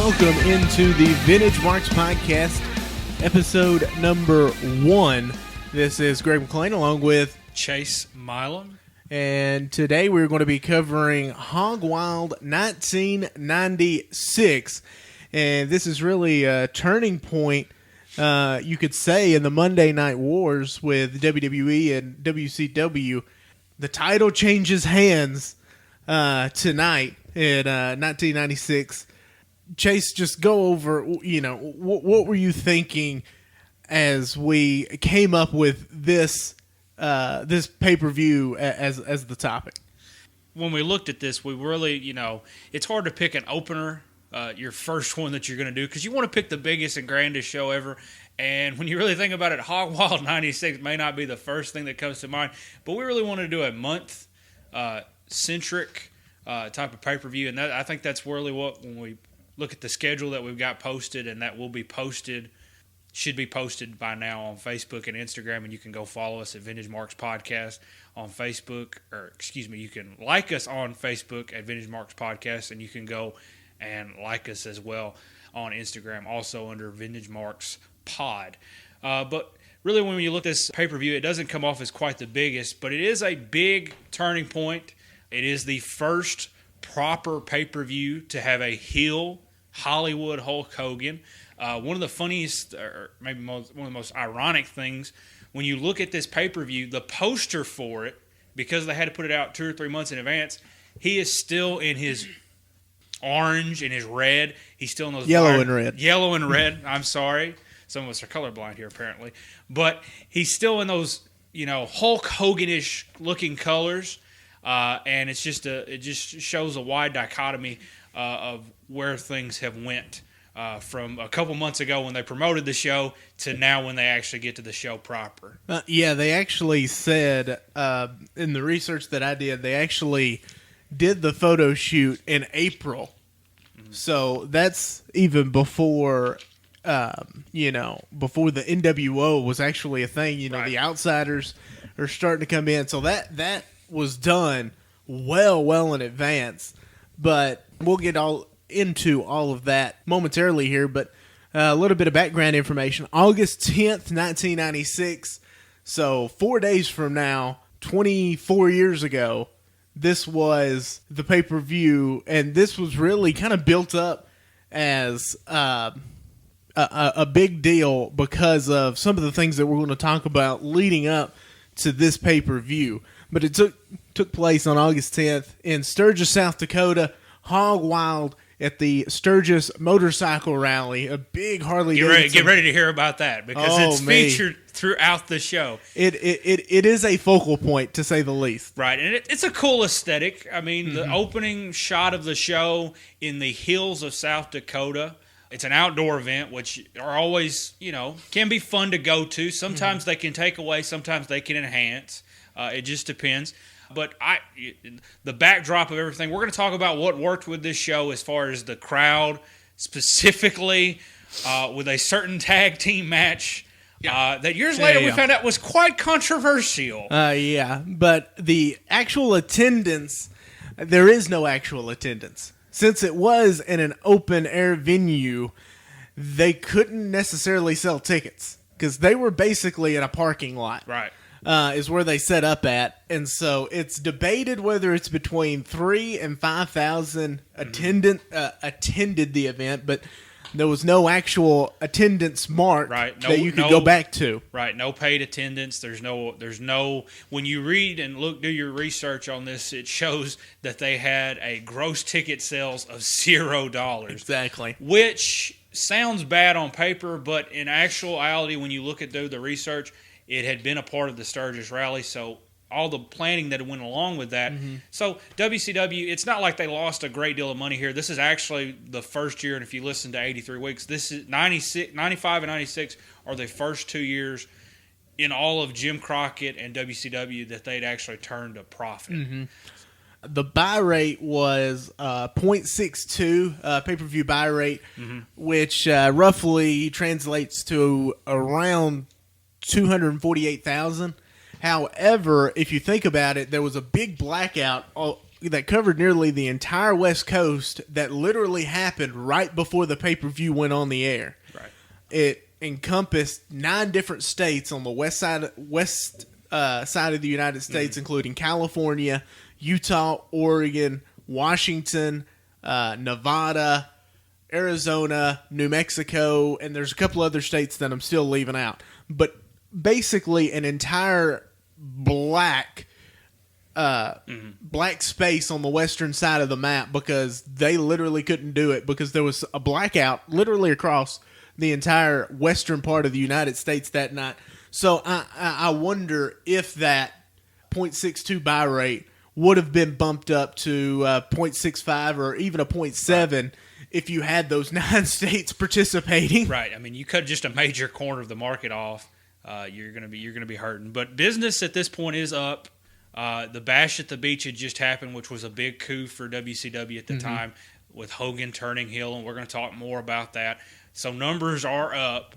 welcome into the Vintage Marks Podcast, episode number 1. This is Greg McLean along with Chase Milam. And today we're going to be covering Hog Wild 1996. And this is really a turning point, you could say, in the Monday Night Wars with WWE and WCW. The title changes hands tonight in 1996. Chase, just go over, what were you thinking as we came up with this pay-per-view as the topic? When we looked at this, we really, it's hard to pick an opener, your first one that you're going to do, because you want to pick the biggest and grandest show ever. And when you really think about it, Hog Wild 96 may not be the first thing that comes to mind, but we really want to do a month-centric type of pay-per-view, and I think that's really when we look at the schedule that we've got posted, and that will be posted, should be posted by now on Facebook and Instagram, and you can go follow us at Vintage Marks Podcast on Facebook, you can like us on Facebook at Vintage Marks Podcast, and you can go and like us as well on Instagram, also under Vintage Marks Pod. But really, when you look at this pay-per-view, it doesn't come off as quite the biggest, but it is a big turning point. It is the first proper pay-per-view to have a heel Hollywood Hulk Hogan. One of the funniest, or maybe one of the most ironic things, when you look at this pay-per-view, the poster for it, because they had to put it out 2 or 3 months in advance, he is still in his orange and his red. He's still in those yellow and red. Yellow and red. I'm sorry. Some of us are colorblind here, apparently. But he's still in those, Hulk Hogan-ish looking colors. And it just shows a wide dichotomy of where things have went from a couple months ago when they promoted the show to now when they actually get to the show proper. They actually said in the research that I did, they actually did the photo shoot in April. Mm-hmm. So that's even before, before the NWO was actually a thing. Right. The Outsiders are starting to come in. So that was done well in advance. But we'll get into all of that momentarily here. But a little bit of background information. August 10th, 1996. So 4 days from now, 24 years ago, this was the pay-per-view. And this was really kind of built up as a big deal because of some of the things that we're going to talk about leading up to this pay-per-view. But it took place on August 10th in Sturgis, South Dakota. Hog Wild at the Sturgis Motorcylce Rally, a big Harley Davidson. Get ready to hear about that because it's featured throughout the show. It is a focal point, to say the least. Right, and it's a cool aesthetic. I mean, the opening shot of the show in the hills of South Dakota. It's an outdoor event, which are always, can be fun to go to. Sometimes they can take away, sometimes they can enhance. It just depends. But the backdrop of everything, we're going to talk about what worked with this show as far as the crowd, specifically with a certain tag team match that years later we found out was quite controversial. But the actual attendance, there is no actual attendance. Since it was in an open-air venue, they couldn't necessarily sell tickets because they were basically in a parking lot. Right. Is where they set up at. And so it's debated whether it's between 3,000 and 5,000 attended the event, but there was no actual attendance mark that you could go back to. Right, no paid attendance. There's no when you read and do your research on this, it shows that they had a gross ticket sales of $0. Exactly. Which sounds bad on paper, but in actuality, when you look at the research, it had been a part of the Sturgis Rally, so all the planning that went along with that. Mm-hmm. So WCW, it's not like they lost a great deal of money here. This is actually the first year, and if you listen to 83 Weeks, this is 95 and 96 are the first 2 years in all of Jim Crockett and WCW that they'd actually turned a profit. Mm-hmm. The buy rate was 0.62 pay-per-view buy rate, which roughly translates to around 248,000. However, if you think about it, there was a big blackout that covered nearly the entire West Coast that literally happened right before the pay-per-view went on the air. Right. It encompassed 9 different states on the west side of the United States, including California, Utah, Oregon, Washington, Nevada, Arizona, New Mexico, and there's a couple other states that I'm still leaving out. But basically an entire black space on the western side of the map because they literally couldn't do it because there was a blackout literally across the entire western part of the United States that night. So I wonder if that 0.62 buy rate would have been bumped up to 0.65 or even a 0.7 if you had those 9 states participating. Right. I mean, you cut just a major corner of the market off. You're gonna be hurting. But business at this point is up. The Bash at the Beach had just happened, which was a big coup for WCW at the time, with Hogan turning heel, and we're going to talk more about that. So numbers are up.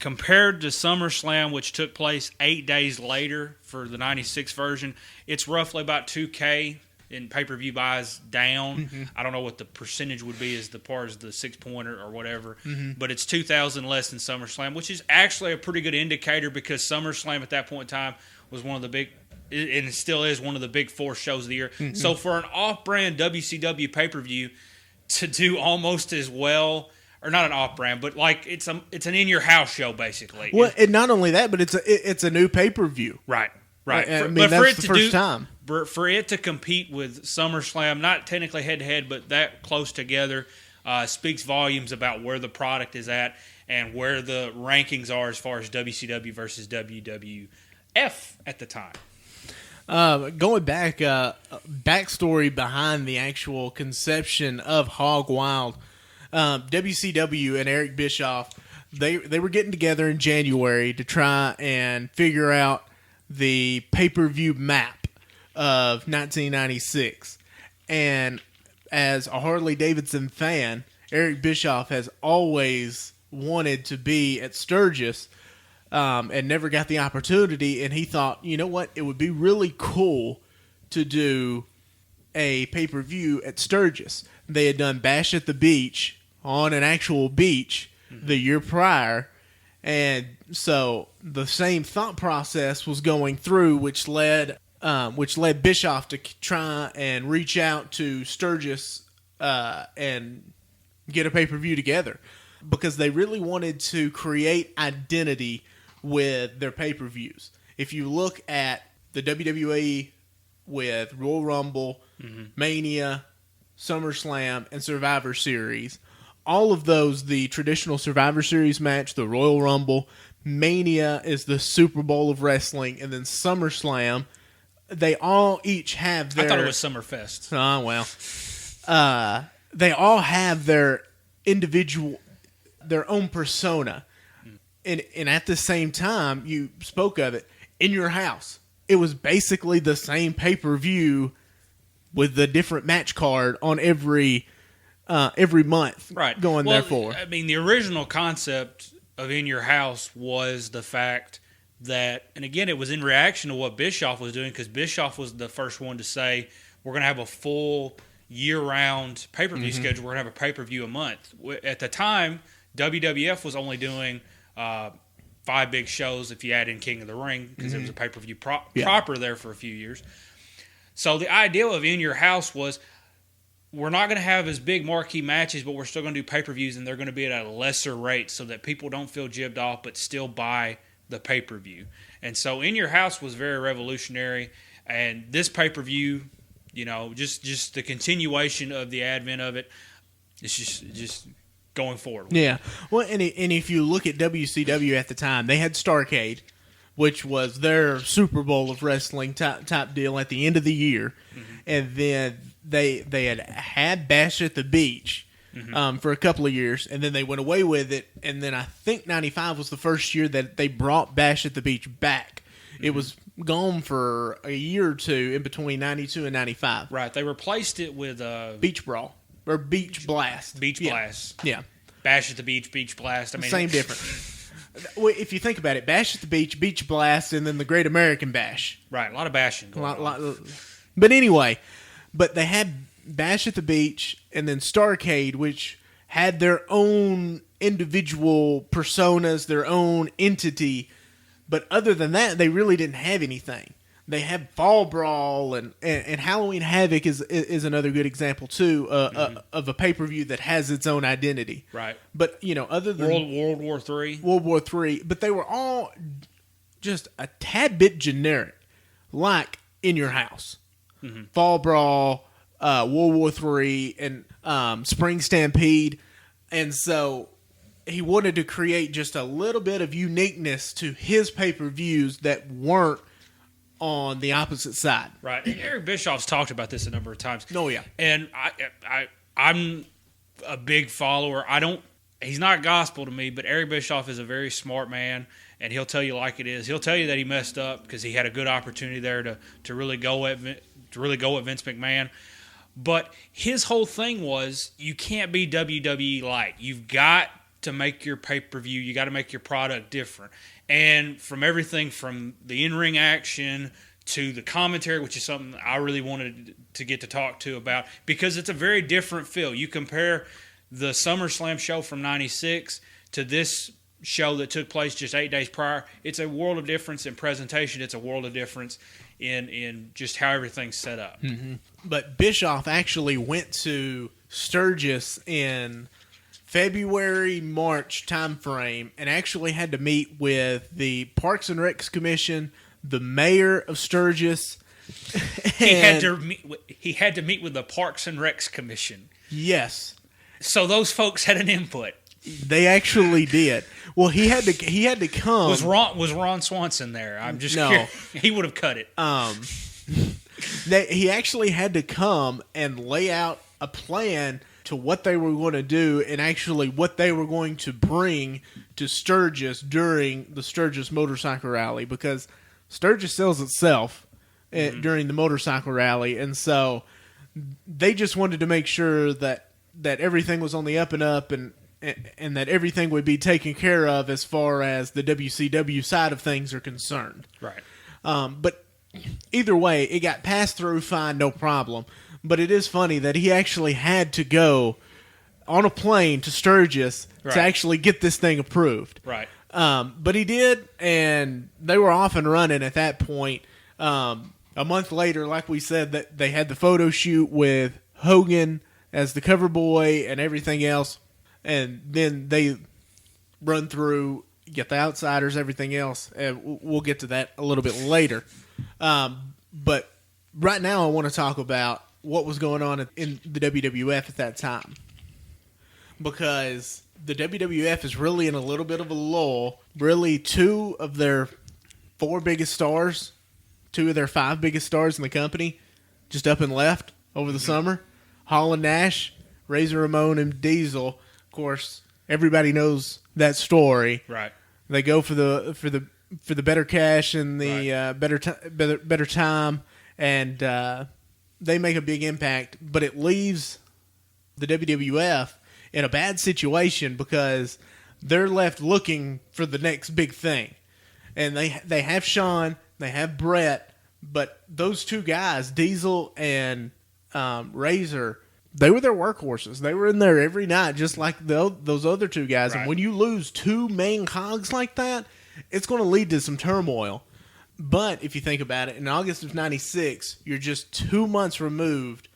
Compared to SummerSlam, which took place 8 days later for the 96 version, it's roughly about 2K in pay-per-view buys down. I don't know what the percentage would be as far as the 6-pointer or whatever, but it's 2,000 less than SummerSlam, which is actually a pretty good indicator because SummerSlam at that point in time was one of the big, and it still is one of the big 4 shows of the year. So for an off-brand WCW pay-per-view to do almost as well, or not an off-brand, but like it's an in-your-house show basically. Well, and not only that, but it's a new pay-per-view. Right. I mean, that's the first time. For it to compete with SummerSlam, not technically head-to-head, but that close together, speaks volumes about where the product is at and where the rankings are as far as WCW versus WWF at the time. Going back, backstory behind the actual conception of Hog Wild, WCW and Eric Bischoff, they were getting together in January to try and figure out the pay-per-view map of 1996. And as a Harley-Davidson fan, Eric Bischoff has always wanted to be at Sturgis and never got the opportunity. And he thought, you know what, it would be really cool to do a pay-per-view at Sturgis. They had done Bash at the Beach on an actual beach the year prior. And so the same thought process was going through, which led Bischoff to try and reach out to Sturgis and get a pay-per-view together because they really wanted to create identity with their pay-per-views. If you look at the WWE with Royal Rumble, Mania, SummerSlam, and Survivor Series, all of those, the traditional Survivor Series match, the Royal Rumble, Mania is the Super Bowl of wrestling, and then SummerSlam, they all each have their... I thought it was Summerfest. Oh, well. They all have their individual, their own persona. And at the same time, you spoke of it, in your house. It was basically the same pay-per-view with the different match card on every month, right? Going there for. I mean, the original concept of In Your House was the fact that, and again, it was in reaction to what Bischoff was doing because Bischoff was the first one to say, we're going to have a full year-round pay-per-view schedule. We're going to have a pay-per-view a month. At the time, WWF was only doing 5 big shows if you add in King of the Ring because it was a pay-per-view proper there for a few years. So the idea of In Your House was, we're not going to have as big marquee matches, but we're still going to do pay-per-views, and they're going to be at a lesser rate so that people don't feel jibbed off but still buy the pay-per-view. And so In Your House was very revolutionary, and this pay-per-view, you know, just the continuation of the advent of it, it's just going forward. Yeah. Well, and if you look at WCW at the time, they had Starrcade, which was their Super Bowl of wrestling type deal at the end of the year. And then they had Bash at the Beach for a couple of years, and then they went away with it. And then I think 95 was the first year that they brought Bash at the Beach back. It was gone for a year or two in between 92 and 95. Right. They replaced it with Beach Brawl or Beach Blast. Beach Blast. Yeah. Bash at the Beach, Beach Blast. I mean, same difference. Well, if you think about it, Bash at the Beach, Beach Blast, and then the Great American Bash. Right. A lot of bashing going on. But anyway, but they had Bash at the Beach and then Starcade, which had their own individual personas, their own entity. But other than that, they really didn't have anything. They have Fall Brawl and Halloween Havoc is another good example too of a pay-per-view that has its own identity. Right. But other than World War III, but they were all just a tad bit generic, like In Your House, Fall Brawl, World War III, and Spring Stampede, and so he wanted to create just a little bit of uniqueness to his pay-per-views that weren't on the opposite side. Right. And Eric Bischoff's talked about this a number of times. Oh, yeah. And I'm a big follower. He's not gospel to me, but Eric Bischoff is a very smart man, and he'll tell you like it is. He'll tell you that he messed up because he had a good opportunity there to really go at Vince McMahon. But his whole thing was, you can't be WWE light. You've got to make your pay-per-view. You got to make your product different. And from everything from the in-ring action to the commentary, which is something I really wanted to get to talk to about, because it's a very different feel. You compare the SummerSlam show from '96 to this show that took place just 8 days prior. It's a world of difference in presentation. It's a world of difference in just how everything's set up. Mm-hmm. But Bischoff actually went to Sturgis in February, March timeframe, and actually had to meet with the Parks and Recs Commission, the mayor of Sturgis. He had to meet with the Parks and Recs Commission. Yes. So those folks had an input. They actually did. Well, he had to come. Was Ron Swanson there? I'm just curious. He would have cut it. He actually had to come and lay out a plan to what they were going to do and actually what they were going to bring to Sturgis during the Sturgis Motorcycle Rally, because Sturgis sells itself during the motorcycle rally, and so they just wanted to make sure that everything was on the up and up and that everything would be taken care of as far as the WCW side of things are concerned. Right. But either way, it got passed through fine, no problem. But it is funny that he actually had to go on a plane to Sturgis to actually get this thing approved. Right. But he did, and they were off and running at that point. A month later, like we said, that they had the photo shoot with Hogan as the cover boy and everything else. And then they run through, get the Outsiders, everything else. And we'll get to that a little bit later. But right now I want to talk about what was going on in the WWF at that time. Because the WWF is really in a little bit of a lull. Really, two of their 5 biggest stars in the company just up and left over the summer. Hall and Nash, Razor Ramon, and Diesel. Of course, everybody knows that story. Right. They go for the better cash and the better time, and they make a big impact. But it leaves the WWF in a bad situation because they're left looking for the next big thing. And they have Shawn, they have Brett, but those two guys, Diesel and Razor, they were their workhorses. They were in there every night, just like those other two guys. Right. And when you lose two main cogs like that, it's going to lead to some turmoil. But if you think about it, in August of '96, you're just 2 months removed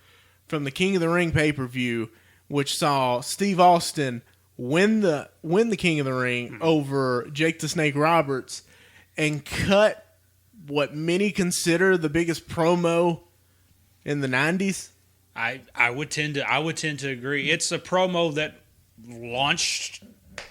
from the King of the Ring pay-per-view, which saw Steve Austin win the King of the Ring over Jake the Snake Roberts and cut what many consider the biggest promo in the '90s. I would tend to agree. It's a promo that launched.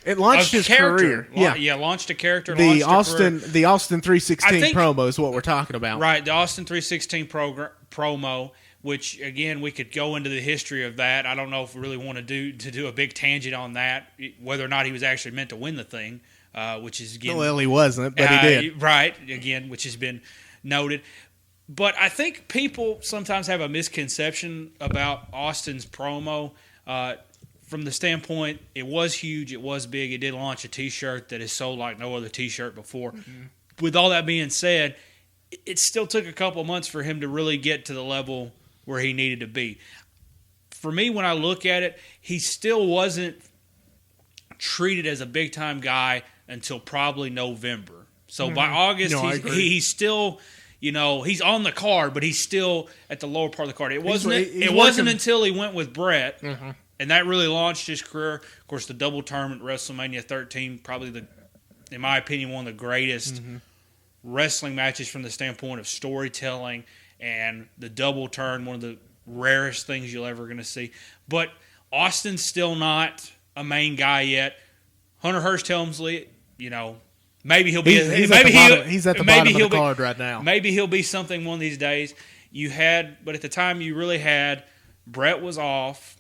It launched his career. Launched a character. The Austin 316 promo is what we're talking about. Right, the Austin 316 promo, which again we could go into the history of that. I don't know if we really want to do a big tangent on that, whether or not he was actually meant to win the thing, which is again. Well, he wasn't, but he did. Right, again, which has been noted. But I think people sometimes have a misconception about Austin's promo. From the standpoint, it was huge, it was big, it did launch a T-shirt that is sold like no other T-shirt before. Mm-hmm. With all that being said, it still took a couple months for him to really get to the level where he needed to be. For me, when I look at it, he still wasn't treated as a big-time guy until probably November. So by August, he's still, he's on the card, but he's still at the lower part of the card. It wasn't until he went with Brett, and that really launched his career. Of course, the double term at WrestleMania 13, probably in my opinion, one of the greatest wrestling matches from the standpoint of storytelling, and the double turn, one of the rarest things you're ever going to see. But Austin's still not a main guy yet. Hunter Hearst Helmsley, maybe he'll be. He's at the bottom of the card right now. Maybe he'll be something one of these days. But at the time you really had Brett was off,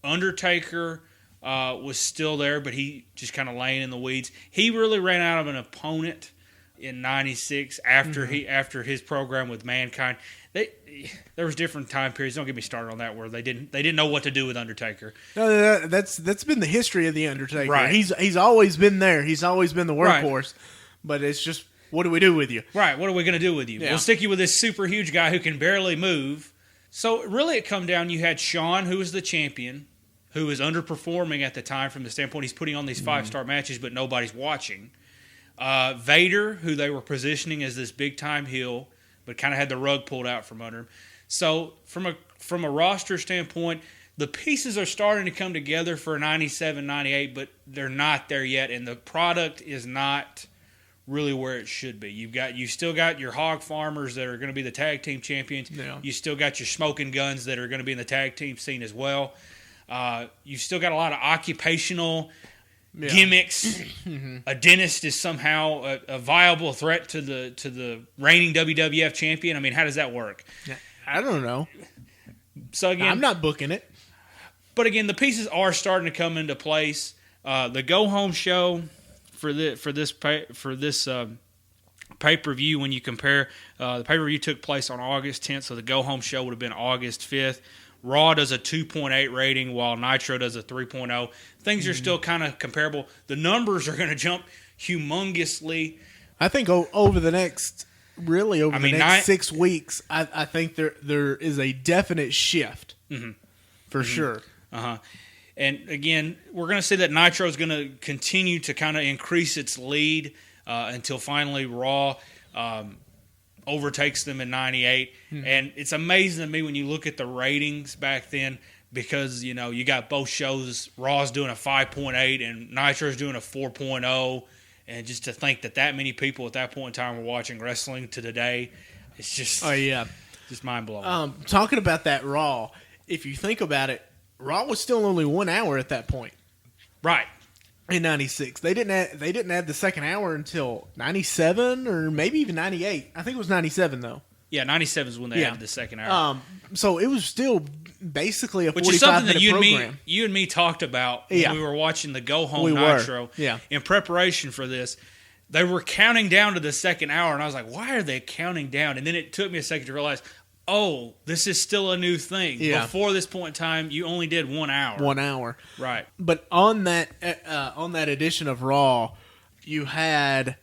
Undertaker was still there, but he just kind of laying in the weeds. He really ran out of an opponent in '96 after his program with Mankind. There was different time periods. Don't get me started on that where they didn't know what to do with Undertaker. No, that's been the history of the Undertaker. Right. He's always been there. He's always been the workhorse. Right. But it's just, what do we do with you? Right. What are we going to do with you? Yeah. We'll stick you with this super huge guy who can barely move. So really, it come down. You had Shawn, who was the champion, who was underperforming at the time from the standpoint he's putting on these 5-star matches, but nobody's watching. Vader, who they were positioning as this big time heel, but kind of had the rug pulled out from under him. So from a roster standpoint, the pieces are starting to come together for 97, 98, but they're not there yet, and the product is not really where it should be. You still got your hog farmers that are going to be the tag team champions. Yeah. You still got your smoking guns that are going to be in the tag team scene as well. You've still got a lot of occupational gimmicks. A dentist is somehow a viable threat to the reigning WWF champion. I mean, how does that work? I don't know. So again, I'm not booking it. But again, the pieces are starting to come into place. The go home show for this pay-per-view, when you compare, the pay-per-view took place on August 10th, so the go home show would have been August 5th. Raw does a 2.8 rating while Nitro does a 3.0. Things are still kind of comparable. The numbers are going to jump humongously. I think over the next 6 weeks, I think there is a definite shift for sure. And again, we're going to see that Nitro is going to continue to kind of increase its lead until finally Raw overtakes them in 98. And it's amazing to me when you look at the ratings back then, because you got both shows. Raw's doing a 5.8 and Nitro's doing a 4.0, and just to think that many people at that point in time were watching wrestling to today, it's just just mind blowing. Talking about that Raw, if you think about it, Raw was still only 1 hour at that point, right? In 96, they didn't add the second hour until 97 or maybe even 98. I think it was 97 though. Yeah, 97 is when they added the second hour. So it was still basically a 45-minute program. Which is something that you and me talked about when we were watching the Go Home Nitro. Yeah. In preparation for this, they were counting down to the second hour, and I was like, why are they counting down? And then it took me a second to realize, oh, this is still a new thing. Yeah. Before this point in time, you only did 1 hour. 1 hour. Right. But on that edition of Raw, you had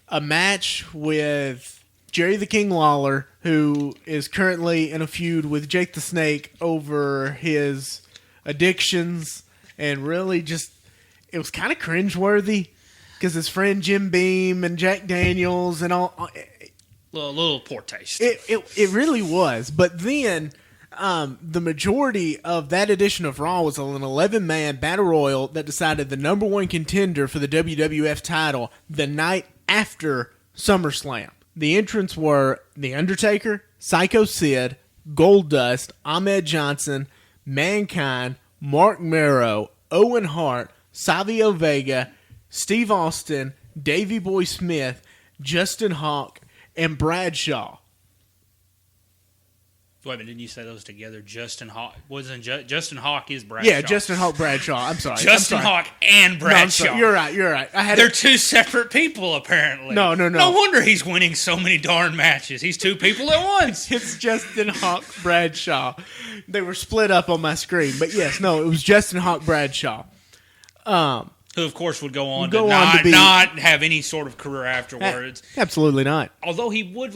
a match with Jerry the King Lawler, who is currently in a feud with Jake the Snake over his addictions, and really just, it was kind of cringeworthy because his friend Jim Beam and Jack Daniels and all... A little poor taste. It really was. But then the majority of that edition of Raw was an 11-man battle royal that decided the number one contender for the WWF title the night after SummerSlam. The entrants were The Undertaker, Psycho Sid, Goldust, Ahmed Johnson, Mankind, Mark Merrow, Owen Hart, Savio Vega, Steve Austin, Davey Boy Smith, Justin Hawk, and Bradshaw. Wait a minute, didn't you say those together? Justin Hawk Justin Hawk is Bradshaw. Yeah, Justin Hawk Bradshaw. I'm sorry. Justin Hawk and Bradshaw. No, you're right. They're two separate people, apparently. No. No wonder he's winning so many darn matches. He's two people at once. It's Justin Hawk Bradshaw. They were split up on my screen, but yes, no, it was Justin Hawk Bradshaw. who of course would go on to not have any sort of career afterwards. Absolutely not. Although he would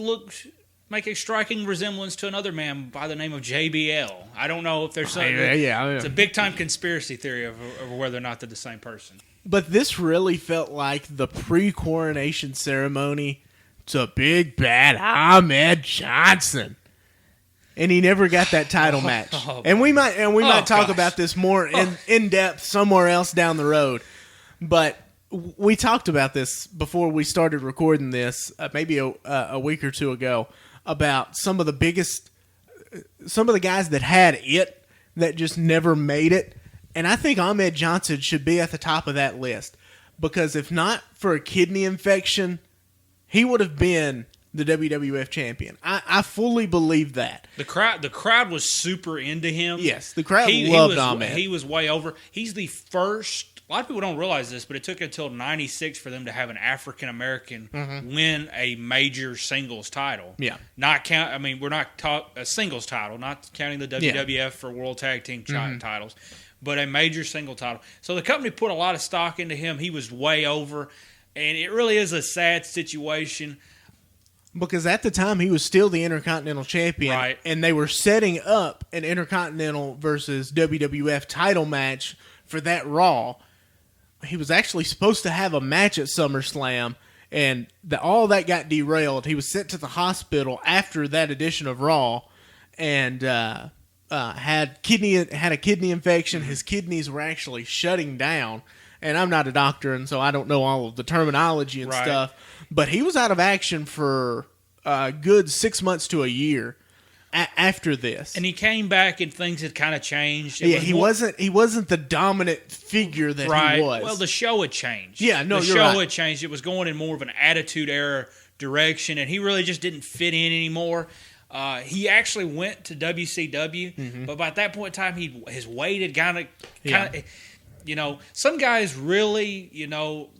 make a striking resemblance to another man by the name of JBL. I don't know if there's something. It's a big time conspiracy theory of whether or not they're the same person. But this really felt like the pre-coronation ceremony to Big Bad Ahmed Johnson. And he never got that title match. And we might talk about this more in depth somewhere else down the road. But we talked about this before we started recording this, maybe a week or two ago, about some of the guys that had it that just never made it. And I think Ahmed Johnson should be at the top of that list, because if not for a kidney infection, he would have been the WWF champion. I fully believe that. The crowd was super into him. Yes, the crowd loved Ahmed. He was way over. He's the first. A lot of people don't realize this, but it took until '96 for them to have an African American win a major singles title. Yeah, we're not a singles title, not counting the WWF for World Tag Team titles, but a major single title. So the company put a lot of stock into him. He was way over, and it really is a sad situation. Because at the time, he was still the Intercontinental Champion, right? And they were setting up an Intercontinental versus WWF title match for that Raw. He was actually supposed to have a match at SummerSlam, and all that got derailed. He was sent to the hospital after that edition of Raw, and had a kidney infection. His kidneys were actually shutting down. And I'm not a doctor, and so I don't know all of the terminology and stuff. But he was out of action for a good 6 months to a year after this. And he came back, and things had kind of changed. He wasn't the dominant figure that he was. Well, the show had changed. Yeah, no, the you're show right. had changed. It was going in more of an attitude era direction, and he really just didn't fit in anymore. He actually went to WCW, but by that point in time, his weight had kind of. You know, some guys really,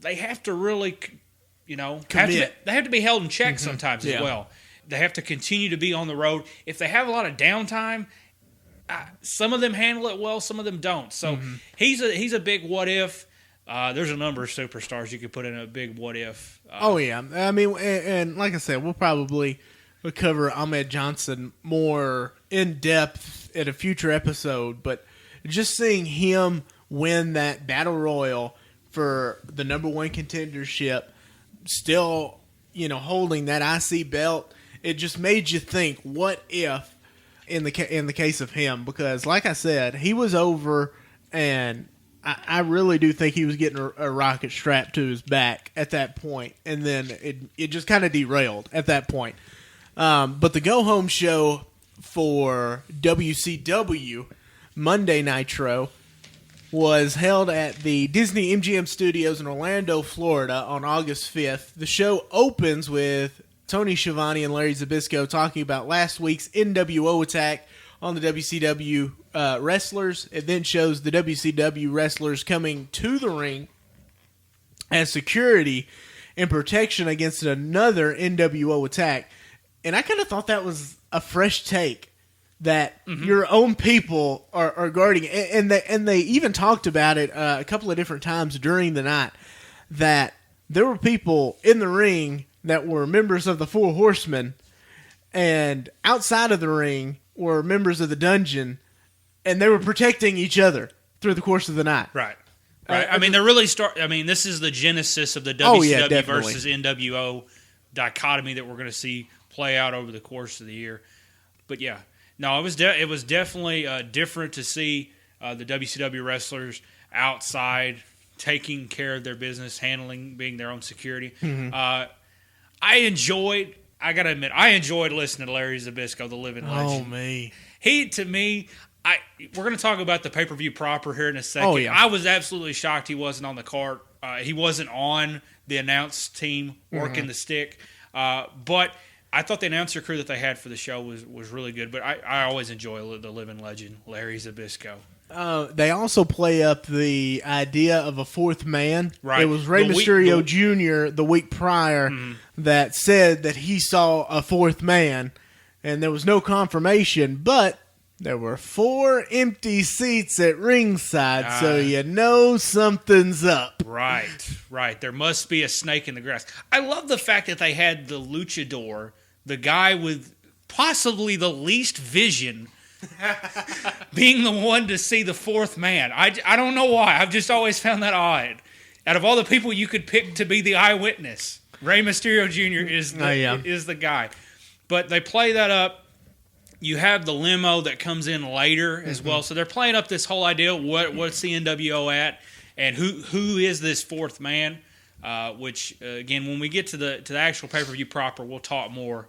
they have to really, commit. They have to be held in check sometimes as well. They have to continue to be on the road. If they have a lot of downtime, some of them handle it well, some of them don't. So he's a big what if. There's a number of superstars you could put in a big what if. I mean, and like I said, we'll probably cover Ahmed Johnson more in depth at a future episode. But just seeing him win that battle royal for the number one contendership, still, holding that IC belt, it just made you think, what if in the case of him? Because, like I said, he was over, and I really do think he was getting a rocket strapped to his back at that point, and then it just kind of derailed at that point. But the go-home show for WCW, Monday Nitro, was held at the Disney MGM Studios in Orlando, Florida on August 5th. The show opens with Tony Schiavone and Larry Zbyszko talking about last week's NWO attack on the WCW wrestlers. It then shows the WCW wrestlers coming to the ring as security and protection against another NWO attack. And I kind of thought that was a fresh take, that your own people are guarding it. And they even talked about it a couple of different times during the night, that there were people in the ring that were members of the Four Horsemen, and outside of the ring were members of the Dungeon, and they were protecting each other through the course of the night. Right. This is the genesis of the WCW versus NWO dichotomy that we're going to see play out over the course of the year. But yeah. No, it was definitely different to see the WCW wrestlers outside taking care of their business, being their own security. I gotta admit, I enjoyed listening to Larry Zbyszko, the living legend. Oh, me. We're going to talk about the pay-per-view proper here in a second. Oh, yeah. I was absolutely shocked he wasn't on the card. He wasn't on the announce team working the stick. But I thought the announcer crew that they had for the show was really good, but I always enjoy the living legend, Larry Zbyszko. They also play up the idea of a fourth man. Right. It was Rey Mysterio Jr. the week prior that said that he saw a fourth man, and there was no confirmation, but There were 4 empty seats at ringside, so you know something's up. Right. There must be a snake in the grass. I love the fact that they had the luchador, the guy with possibly the least vision, being the one to see the fourth man. I don't know why. I've just always found that odd. Out of all the people you could pick to be the eyewitness, Rey Mysterio Jr. is the guy. But they play that up. You have the limo that comes in later as well. So they're playing up this whole idea, what's the NWO at, and who is this fourth man, which, again, when we get to the actual pay-per-view proper, we'll talk more.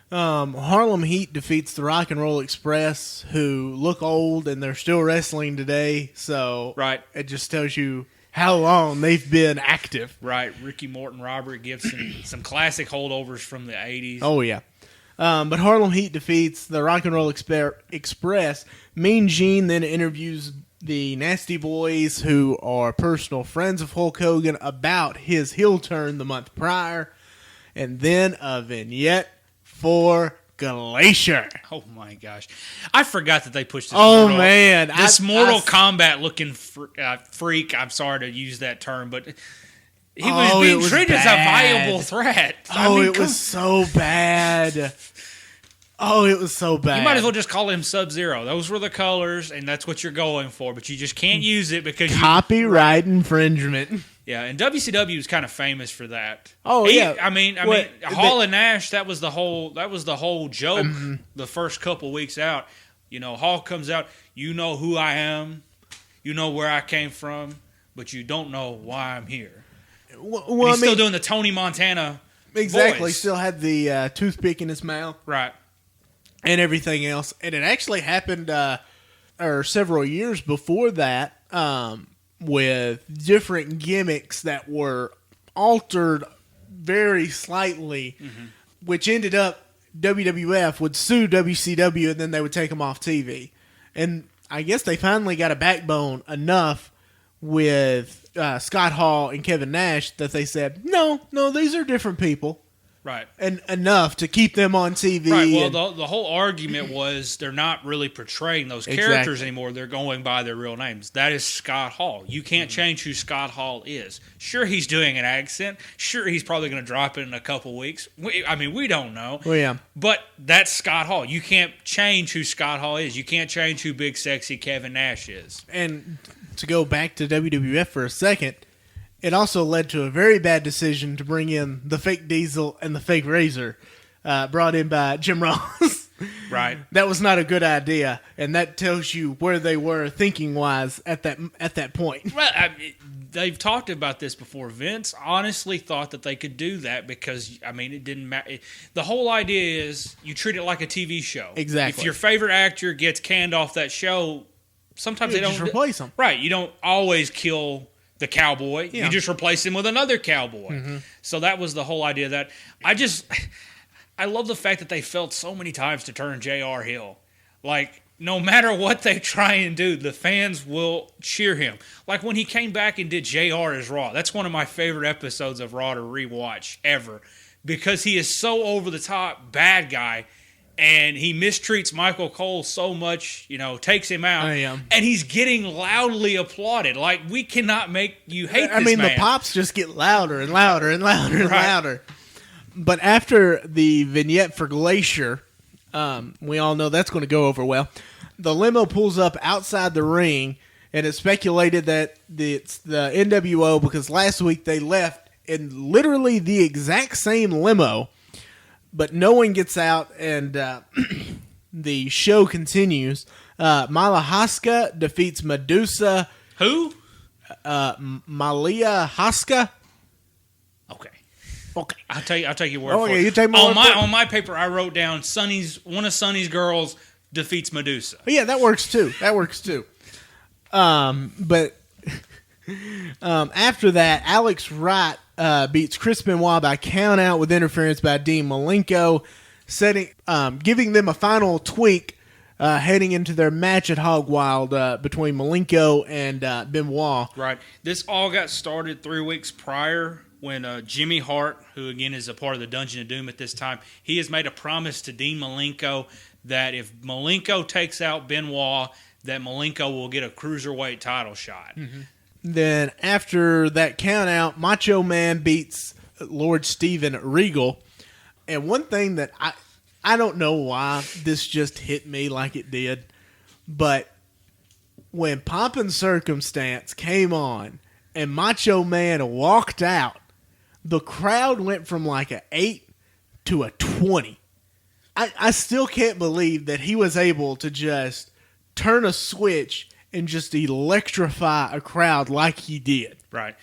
Harlem Heat defeats the Rock and Roll Express, who look old, and they're still wrestling today. So it just tells you how long they've been active. Right. Ricky Morton, Robert Gibson, some classic holdovers from the 80s. Oh, yeah. But Harlem Heat defeats the Rock and Roll Express. Mean Gene then interviews the Nasty Boys, who are personal friends of Hulk Hogan, about his heel turn the month prior. And then a vignette for Glacier. Oh, my gosh. I forgot that they pushed this Mortal Kombat looking freak. I'm sorry to use that term, but he was being treated as a viable threat. It was so bad. Oh, it was so bad. You might as well just call him Sub-Zero. Those were the colors, and that's what you're going for, but you just can't use it because copyright infringement. Yeah, and WCW is kind of famous for that. Yeah. Hall and Nash, that was the whole joke the first couple weeks out. You know, Hall comes out, you know who I am, you know where I came from, but you don't know why I'm here. Well, he's still doing the Tony Montana voice. Still had the toothpick in his mouth. Right. And everything else. And it actually happened several years before that with different gimmicks that were altered very slightly, which ended up WWF would sue WCW and then they would take them off TV. And I guess they finally got a backbone enough with Scott Hall and Kevin Nash that they said, no, these are different people. Right. And enough to keep them on TV. Right. Well, the whole argument was they're not really portraying those characters anymore. They're going by their real names. That is Scott Hall. You can't change who Scott Hall is. Sure, he's doing an accent. Sure, he's probably going to drop it in a couple weeks. We don't know. Well, yeah. But that's Scott Hall. You can't change who Scott Hall is. You can't change who Big Sexy Kevin Nash is. And to go back to WWF for a second, it also led to a very bad decision to bring in the fake Diesel and the fake Razor, brought in by Jim Ross. Right. That was not a good idea, and that tells you where they were thinking-wise at that point. Well, they've talked about this before. Vince honestly thought that they could do that because, it didn't matter. The whole idea is you treat it like a TV show. Exactly. If your favorite actor gets canned off that show, sometimes they don't just replace them. Right. You don't always kill the cowboy. Yeah. You just replace him with another cowboy. So that was the whole idea of that. I love the fact that they failed so many times to turn J.R. Hill. Like, no matter what they try and do, the fans will cheer him. Like when he came back and did JR as Raw. That's one of my favorite episodes of Raw to rewatch ever. Because he is so over-the-top bad guy. And he mistreats Michael Cole so much, takes him out. And he's getting loudly applauded. Like, we cannot make you hate this man. The pops just get louder and louder and louder and louder. But after the vignette for Glacier, we all know that's going to go over well. The limo pulls up outside the ring, and it's speculated that it's the NWO because last week they left in literally the exact same limo. But no one gets out, and the show continues. Mala Haska defeats Medusa. Who? Malia Haska. Okay. I'll take your word for it. You take my word for it. On my paper, I wrote down one of Sonny's girls defeats Medusa. Yeah, that works too. But after that, Alex Wright beats Chris Benoit by count out with interference by Dean Malenko, giving them a final tweak heading into their match at Hog Wild between Malenko and Benoit. Right. This all got started 3 weeks prior when Jimmy Hart, who again is a part of the Dungeon of Doom at this time, he has made a promise to Dean Malenko that if Malenko takes out Benoit, that Malenko will get a cruiserweight title shot. Mm-hmm. Then after that count out, Macho Man beats Lord Steven Regal. And one thing that I don't know why this just hit me like it did, but when Pomp and Circumstance came on and Macho Man walked out, the crowd went from like an 8 to a 20. I still can't believe that he was able to just turn a switch and just electrify a crowd like he did. Right.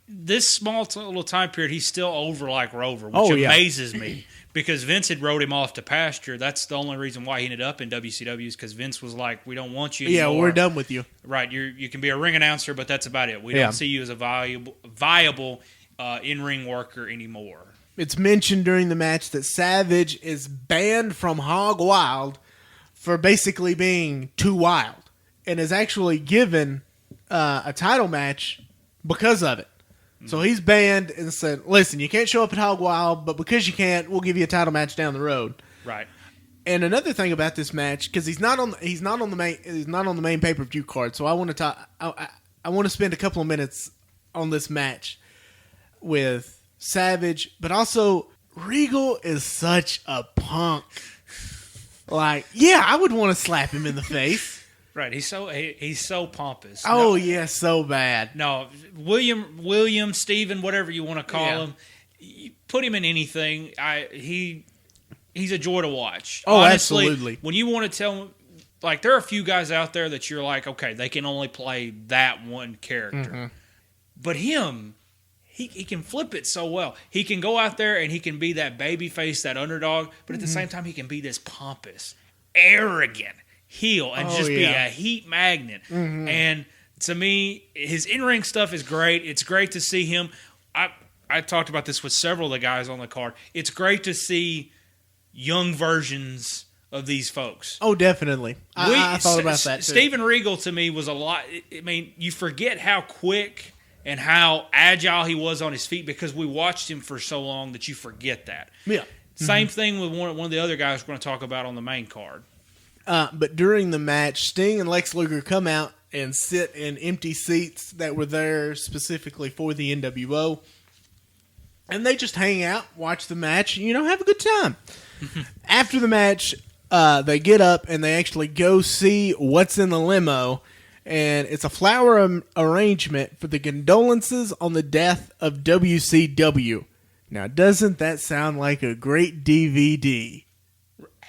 This small little time period, he's still over like Rover, which amazes me. Because Vince had wrote him off to pasture. That's the only reason why he ended up in WCW is because Vince was like, we don't want you anymore. Yeah, we're done with you. Right. You can be a ring announcer, but that's about it. We don't see you as a viable in-ring worker anymore. It's mentioned during the match that Savage is banned from Hog Wild for basically being too wild and is actually given a title match because of it. So he's banned and said, listen, you can't show up at Hog Wild, but because you can't, we'll give you a title match down the road. Right. And another thing about this match, because he's not on the main pay-per-view card, so I want to talk. I want to spend a couple of minutes on this match with Savage, but also Regal is such a punk. Like, yeah, I would want to slap him in the face. Right, he's so pompous. Oh, yeah, so bad. No, William, Steven, whatever you want to call him, you put him in anything. He's a joy to watch. Oh, honestly, absolutely. When you want to tell him, like, there are a few guys out there that you're like, okay, they can only play that one character. Mm-hmm. But him, he can flip it so well. He can go out there and he can be that baby face, that underdog, but at the same time, he can be this pompous, arrogant heel and be a heat magnet. Mm-hmm. And to me, his in-ring stuff is great. It's great to see him. I talked about this with several of the guys on the card. It's great to see young versions of these folks. Oh, definitely. I thought about that too. Steven Regal to me was a lot. I mean, you forget how quick and how agile he was on his feet because we watched him for so long that you forget that. Yeah. Same thing with one of the other guys we're going to talk about on the main card. But during the match, Sting and Lex Luger come out and sit in empty seats that were there specifically for the NWO. And they just hang out, watch the match, have a good time. After the match, they get up and they actually go see what's in the limo. And it's a flower arrangement for the condolences on the death of WCW. Now, doesn't that sound like a great DVD?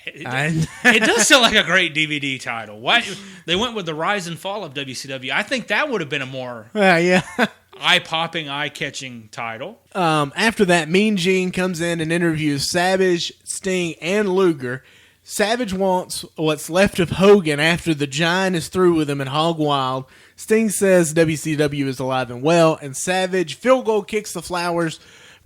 It does sound like a great DVD title. Why they went with the rise and fall of WCW? I think that would have been a more eye-popping, eye-catching title. After that, Mean Gene comes in and interviews Savage, Sting, and Luger. Savage wants what's left of Hogan after the Giant is through with him in Hog Wild. Sting says WCW is alive and well, and Savage field goal kicks the flowers.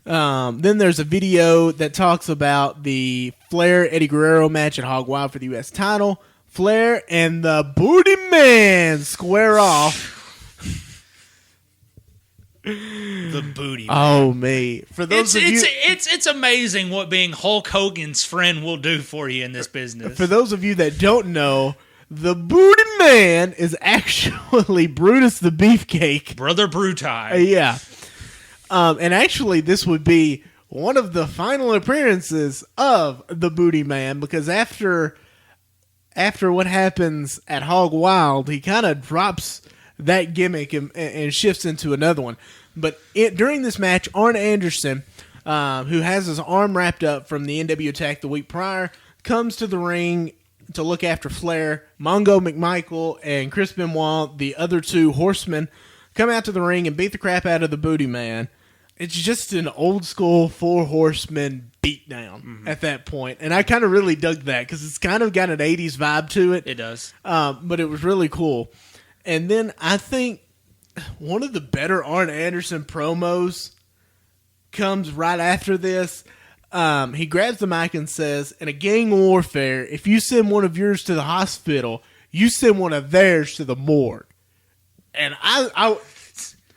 Then there's a video that talks about the Flair-Eddie Guerrero match at Hog Wild for the U.S. title. Flair and the Booty Man square off. The Booty Man. Oh, me. For those of you, it's amazing what being Hulk Hogan's friend will do for you in this business. For those of you that don't know, the Booty Man is actually Brutus the Beefcake. Brother Brutai. Yeah. And actually, this would be one of the final appearances of the Booty Man because after what happens at Hog Wild, he kind of drops that gimmick and shifts into another one. But during this match, Arn Anderson, who has his arm wrapped up from the NW attack the week prior, comes to the ring to look after Flair. Mongo McMichael and Chris Benoit, the other two horsemen, come out to the ring and beat the crap out of the Booty Man. It's just an old school four horsemen beatdown at that point. And I kind of really dug that because it's kind of got an 80s vibe to it. It does. But it was really cool. And then I think one of the better Arn Anderson promos comes right after this. He grabs the mic and says, in a gang warfare, if you send one of yours to the hospital, you send one of theirs to the morgue. And I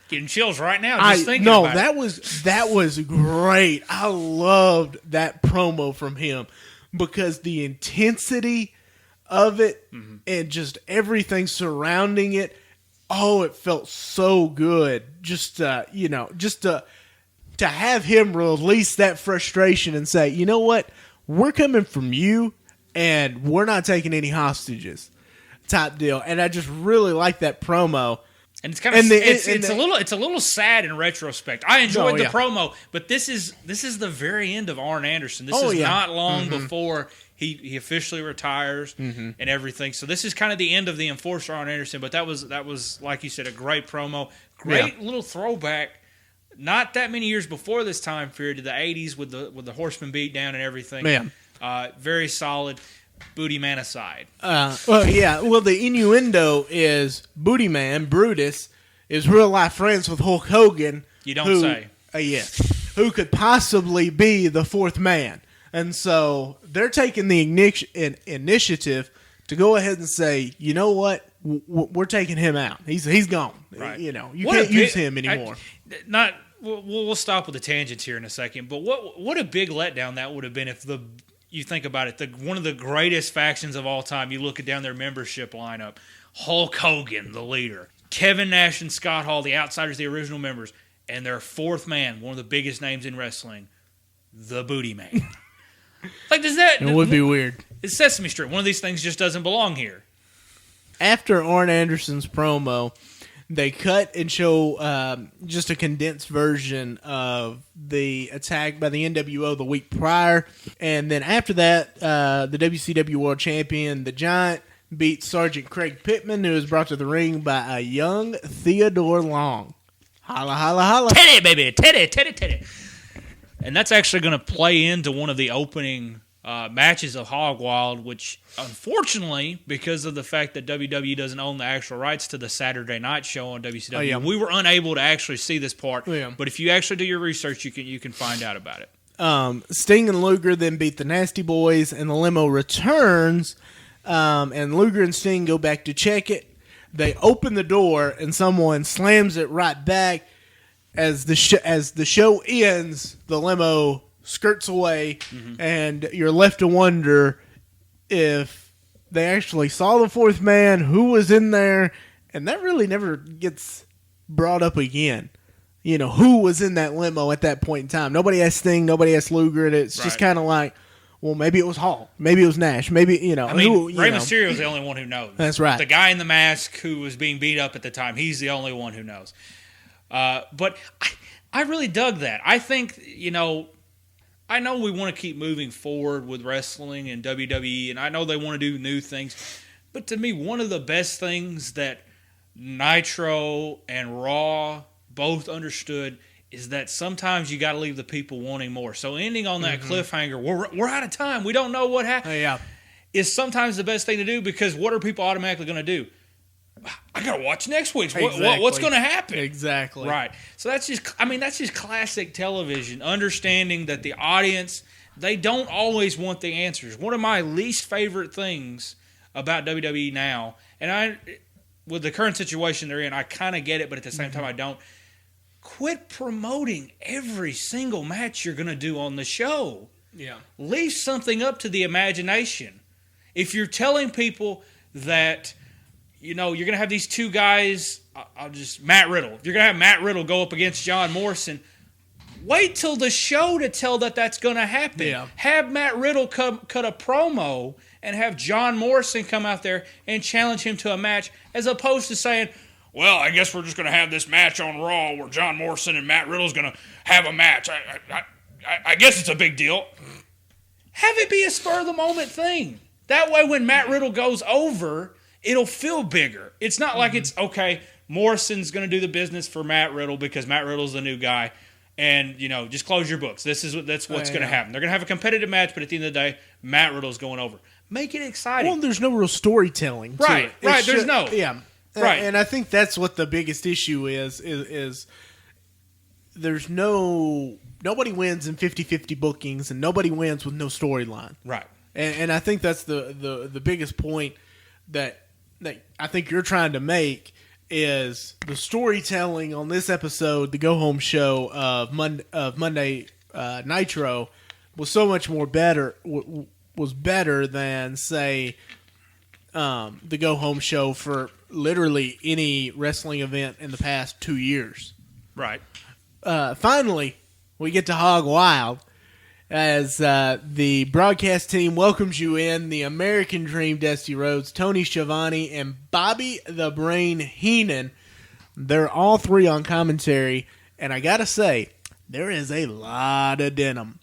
getting chills right now just thinking about it. That was great. I loved that promo from him because the intensity of it and just everything surrounding it. Oh, it felt so good. Just to have him release that frustration and say, you know what, we're coming from you and we're not taking any hostages, type deal. And I just really like that promo. And it's kind of it's a little sad in retrospect. I enjoyed the promo, but this is the very end of Arn Anderson. This is not long before he officially retires and everything. So this is kind of the end of the Enforcer Arn Anderson. But that was like you said, a great promo, great little throwback. Not that many years before this time period to the '80s with the Horseman beatdown and everything. Very solid. Booty Man aside. Well, the innuendo is Booty Man, Brutus, is real life friends with Hulk Hogan. You don't say. Yes. Who could possibly be the fourth man. And so they're taking the initiative to go ahead and say, you know what? We're taking him out. He's gone. Right. You can't use him anymore. We'll stop with the tangents here in a second, but what a big letdown that would have been if you think about it, one of the greatest factions of all time, you look at down their membership lineup, Hulk Hogan, the leader, Kevin Nash and Scott Hall, the Outsiders, the original members, and their fourth man, one of the biggest names in wrestling, the Booty Man. It would be weird. It's Sesame Street. One of these things just doesn't belong here. After Arn Anderson's promo, they cut and show just a condensed version of the attack by the NWO the week prior. And then after that, the WCW World Champion, the Giant, beat Sergeant Craig Pittman, who was brought to the ring by a young Theodore Long. Holla, holla, holla. Teddy, baby. Teddy. And that's actually going to play into one of the opening matches of Hog Wild, which unfortunately, because of the fact that WWE doesn't own the actual rights to the Saturday night show on WCW, we were unable to actually see this part. But if you actually do your research, you can find out about it. Sting and Luger then beat the Nasty Boys, and the limo returns, and Luger and Sting go back to check it. They open the door, and someone slams it right back. As the show ends, the limo skirts away, and you're left to wonder if they actually saw the fourth man, who was in there, and that really never gets brought up again. Who was in that limo at that point in time. Nobody asked Sting, nobody asked Luger, and it's just kind of like, well, maybe it was Hall, maybe it was Nash, maybe, Rey Mysterio is the only one who knows. That's right. The guy in the mask who was being beat up at the time, he's the only one who knows. But I really dug that. I think, I know we want to keep moving forward with wrestling and WWE, and I know they want to do new things. But to me, one of the best things that Nitro and Raw both understood is that sometimes you got to leave the people wanting more. So ending on that cliffhanger, we're out of time, we don't know what happened, is sometimes the best thing to do, because what are people automatically going to do? I gotta watch next week's. What's going to happen? Exactly. Right. So that's just classic television. Understanding that the audience, they don't always want the answers. One of my least favorite things about WWE now, and with the current situation they're in, I kind of get it, but at the same time I don't. Quit promoting every single match you're going to do on the show. Yeah. Leave something up to the imagination. If you're telling people that, you're going to have these two guys, Matt Riddle. If you're going to have Matt Riddle go up against John Morrison, wait till the show to tell that's going to happen. Yeah. Have Matt Riddle cut a promo and have John Morrison come out there and challenge him to a match, as opposed to saying, well, I guess we're just going to have this match on Raw where John Morrison and Matt Riddle's going to have a match. I guess it's a big deal. Have it be a spur-of-the-moment thing. That way when Matt Riddle goes over, it'll feel bigger. It's not like it's, okay, Morrison's going to do the business for Matt Riddle because Matt Riddle's the new guy, and, just close your books. That's what's going to happen. They're going to have a competitive match, but at the end of the day, Matt Riddle's going over. Make it exciting. Well, there's no real storytelling to it. Right, there's no. Yeah. Right. And I think that's what the biggest issue is there's nobody wins in 50-50 bookings, and nobody wins with no storyline. Right. And I think that's the biggest point that I think you're trying to make, is the storytelling on this episode, the go-home show of Monday Nitro, was so much more better, was better than, say, the go home show for literally any wrestling event in the past 2 years. Right. Finally, we get to Hog Wild as the broadcast team welcomes you in. The American Dream, Dusty Rhodes, Tony Schiavone, and Bobby the Brain Heenan. They're all three on commentary, and I gotta say, there is a lot of denim.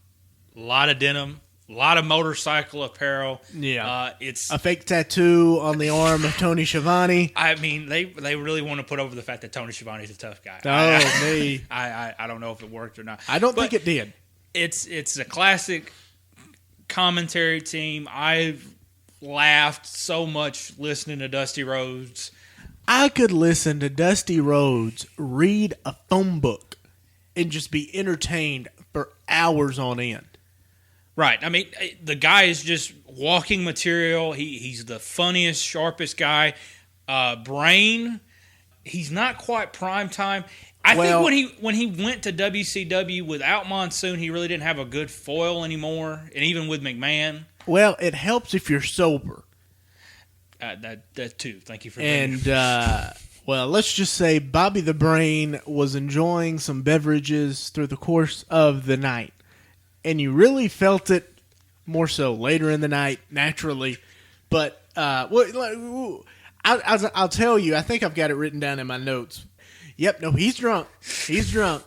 A lot of denim. A lot of motorcycle apparel. Yeah. It's a fake tattoo on the arm of Tony Schiavone. I mean, they really want to put over the fact that Tony Schiavone's a tough guy. Oh, me. I don't know if it worked or not. I don't think it did. It's a classic commentary team. I've laughed so much listening to Dusty Rhodes. I could listen to Dusty Rhodes read a phone book and just be entertained for hours on end. Right. I mean, the guy is just walking material. He's the funniest, sharpest guy. Brain, he's not quite prime time. I think when he went to WCW without Monsoon, he really didn't have a good foil anymore, and even with McMahon. Well, it helps if you're sober. That too. Thank you for and well, let's just say Bobby the Brain was enjoying some beverages through the course of the night. And you really felt it more so later in the night, naturally. But I'll tell you, I think I've got it written down in my notes. Yep, no, he's drunk. He's drunk.